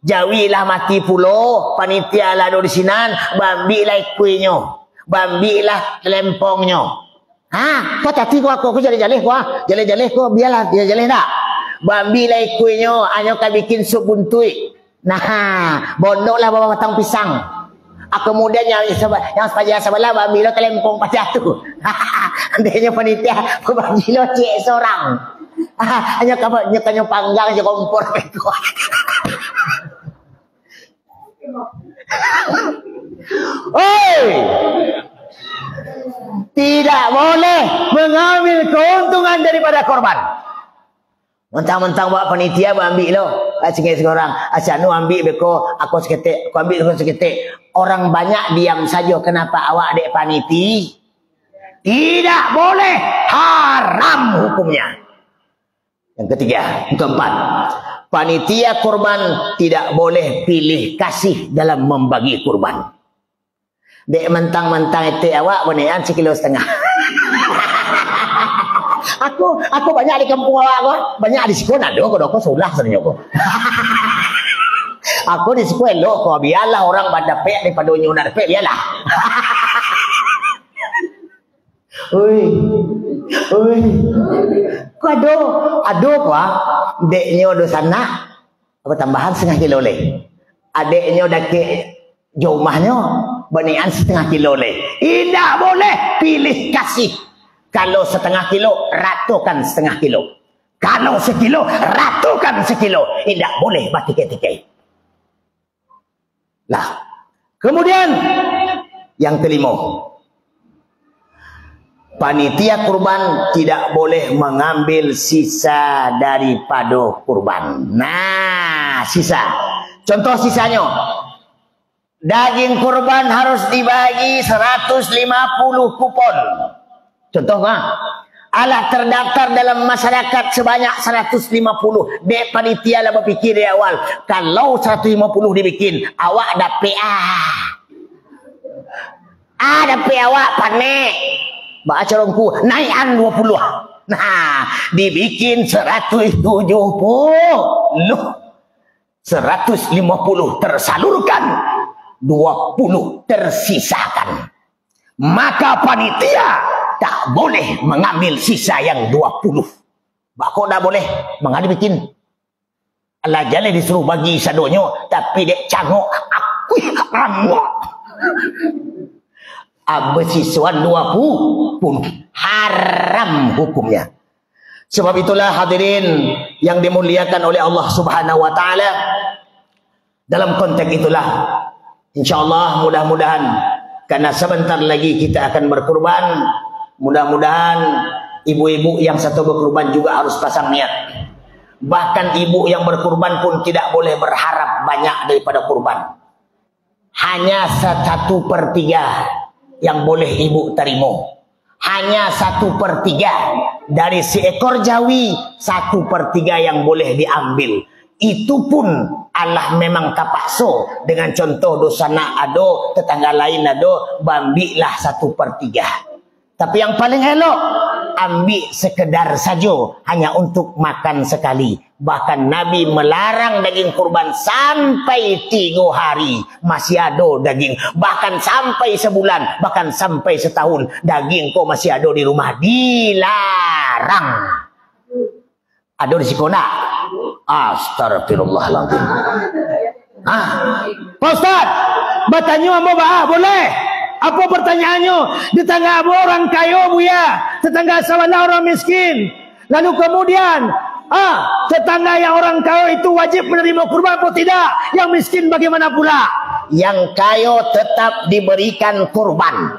jawilah mati pulo, panitia lah di sinan, bambilah kuenya, bambilah lempongnya. Kau tadi aku jaleh-jaleh kau biarlah dia jaleh tak. Bambilah kuenya, hanya kau bikin sup buntui. Nah, bondoklah bawa batang pisang. Kemudian yang sepaja sebelah bambilah lempong pada tu. Andainya panitia bambilah cek seorang. Hanya kau panggang je kompor itu. Oi, tidak boleh mengambil keuntungan daripada korban. Mentang-mentang buat panitia ambil lo, sikit seorang, asal nu ambil beko, aku seketik, aku ambil aku seketik. Orang banyak diam saja. Kenapa awak dek paniti? Tidak boleh, haram hukumnya. Yang ketiga, yang keempat, panitia kurban tidak boleh pilih kasih dalam membagi kurban. Dek mentang-mentang itu awak beneran 1,5 kilo. Aku banyak di kampung awak, banyak di sekolah kau sulah sebenarnya kau. Aku di sekolah kau biarlah orang pada pek daripada nyunar pek biarlah. Oi. Kau ado kau deknya do sana apa tambahan 0,5 kilo le. Adeknya dah ke jomahnya beneran 0,5 kilo le. Tidak boleh pilih kasih. Kalau setengah kilo, ratukan setengah kilo. Kalau sekilo, ratukan sekilo. Tidak boleh batikai-tikai. Lah, kemudian yang kelima, panitia kurban tidak boleh mengambil sisa daripada kurban. Nah, sisa. Contoh sisanya, daging kurban harus dibagi 150 kupon. Contoh alat terdaftar dalam masyarakat sebanyak 150. Dek panitia lah berfikir dari awal, kalau 150 dibikin, awak dapat dapat awak panik. Baca rongku naikan 20. Nah, dibikin 170. Loh, 150 tersalurkan, 20 tersisakan. Maka panitia tak boleh mengambil sisa yang 20. Kok tak boleh? Mengapa bikin? Allah jalan disuruh bagi sadonyo, tapi dek cangok aku amok. Abesiswan 20 haram hukumnya. Sebab itulah hadirin yang dimuliakan oleh Allah Subhanahu wa taala, dalam konteks itulah insyaallah mudah-mudahan, karena sebentar lagi kita akan berkurban, mudah-mudahan ibu-ibu yang satu berkurban juga harus pasang niat. Bahkan ibu yang berkurban pun tidak boleh berharap banyak daripada kurban. Hanya 1/3 yang boleh ibu terima. Hanya 1/3 dari seekor jawi, 1/3 yang boleh diambil. Itu pun Allah memang kapakso dengan contoh dosa nak ado, tetangga lain ado, bambilah 1/3. Tapi yang paling elok, ambil sekedar saja, hanya untuk makan sekali. Bahkan Nabi melarang daging kurban sampai 3 hari masih ada daging. Bahkan sampai sebulan, bahkan sampai setahun, daging kok masih ada di rumah. Dilarang. Ada di Sikona. Astagfirullahaladzim. Pak Ustaz, bertanya apa boleh? Apa pertanyaannya? Tetangga orang kaya buya, tetangga sebelah orang miskin. Lalu kemudian, tetangga yang orang kaya itu wajib menerima kurban atau tidak? Yang miskin bagaimana pula? Yang kaya tetap diberikan kurban.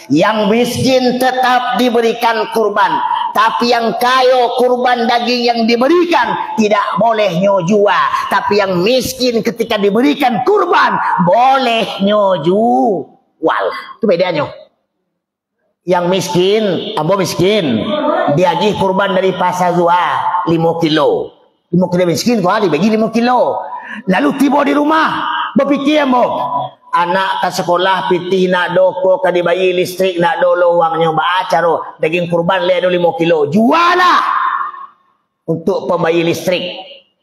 Yang miskin tetap diberikan kurban. Tapi yang kaya kurban daging yang diberikan tidak boleh nyojua. Tapi yang miskin ketika diberikan kurban boleh nyoju. Itu bedanya. Yang miskin, ambo miskin, diagih kurban dari pasar Zua 5 kilo. 5 kilo miskin kok dibagi 5 kilo. Lalu tiba di rumah, berpikir ambo, anak ke sekolah pitih nak doko ke dibayi listrik nak dolo uangnya bacaro daging kurban le 5 kilo. Jualah untuk pembayi listrik,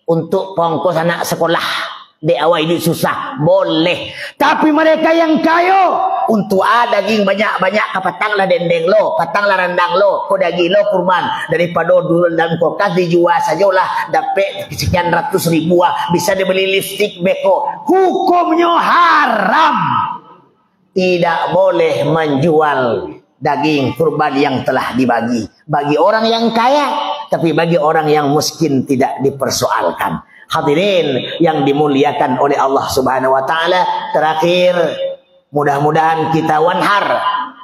untuk pengkos anak sekolah. Di awal ini susah, boleh. Tapi mereka yang kaya, untuk daging banyak-banyak, kapatanglah dendeng lo, patanglah rendang lo, kok daging lo kurban. Daripada dulu dalam kulkas dijual sajalah, dapat sekian ratus ribu, bisa dibeli listrik beko. Hukumnya haram. Tidak boleh menjual daging kurban yang telah dibagi. Bagi orang yang kaya, tapi bagi orang yang miskin tidak dipersoalkan. Hadirin yang dimuliakan oleh Allah Subhanahu wa taala, terakhir mudah-mudahan kita wanhar,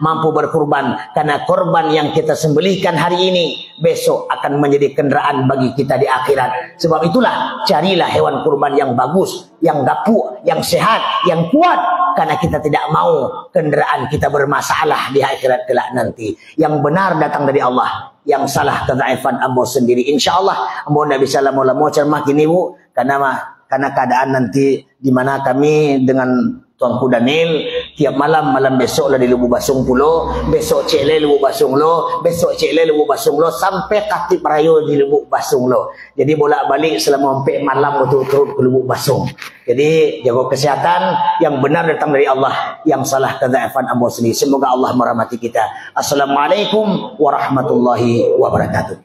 mampu berkurban, karena korban yang kita sembelihkan hari ini besok akan menjadi kendaraan bagi kita di akhirat. Sebab itulah carilah hewan kurban yang bagus, yang gapuk, yang sehat, yang kuat, karena kita tidak mau kendaraan kita bermasalah di akhirat kelak nanti. Yang benar datang dari Allah, yang salah kedhaifan ambo sendiri. InsyaAllah ambo tidak bisa lama-lama cermah gini bu, karena keadaan nanti di mana kami dengan Tuanku Daniel tiap malam besok lah di Lubuk Basung pulo, besok Cekle Lubuk Basung lo, besok Cekle Lubuk Basung lo, sampai Katip Raya di Lubuk Basung lo. Jadi bolak-balik selama 4 malam berturut-turut ke Lubuk Basung. Jadi jaga kesehatan, yang benar datang dari Allah, yang salah kedhaifan ambo sendiri. Semoga Allah merahmati kita. Assalamualaikum warahmatullahi wabarakatuh.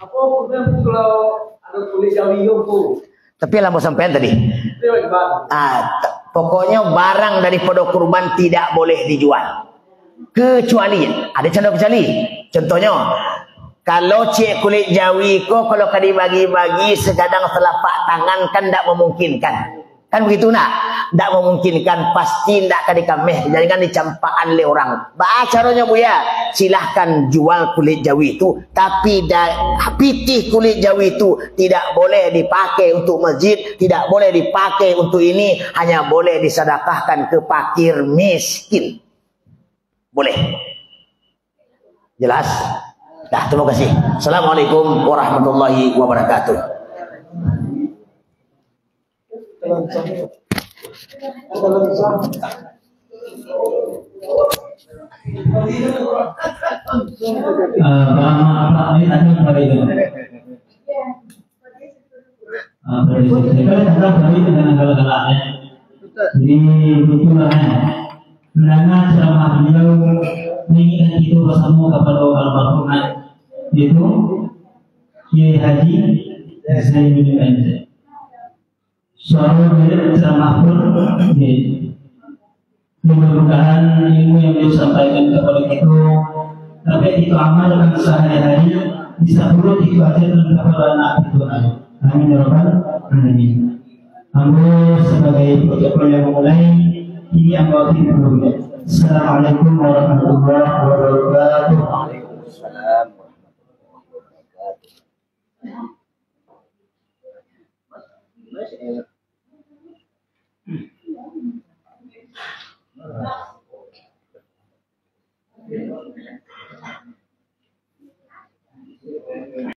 Apa problem kalau ada tulis Jawi tu? Tapi lah mau sampean tadi. Pokoknya barang daripada kurban tidak boleh dijual. Kecuali ada contoh kecuali. Contohnya kalau cik kulit jawi ko kalau kadi bagi-bagi sekadang telapak tangan kan tak memungkinkan. Kan begitu nak? Tak memungkinkan, pasti tak kadi kameh, jangan dicampaan oleh orang. Ba caranya Buya? Silahkan jual kulit jawi itu, tapi pitih kulit jawi itu tidak boleh dipakai untuk masjid, tidak boleh dipakai untuk ini, hanya boleh disedekahkan ke fakir miskin. Boleh. Jelas? Dah, terima kasih. Assalamualaikum warahmatullahi wabarakatuh. Jadi begitulah mendengar ceramah beliau mengingat itu bersama kepada almarhum yaitu Kiai Haji Zainuddin Anzar. Suara mirip ceramah pun mudah-mudahan ilmu yang beliau sampaikan kepada kita dapat itu amal dengan sehari-hari bisa turut itu aja dengan kepada anak itu. Amin ya rabbal alamin. Ambo sebagai protokol yang memulai ini ambo dulu. Assalamualaikum warahmatullahi wabarakatuh. Waalaikumsalam warahmatullahi wabarakatuh.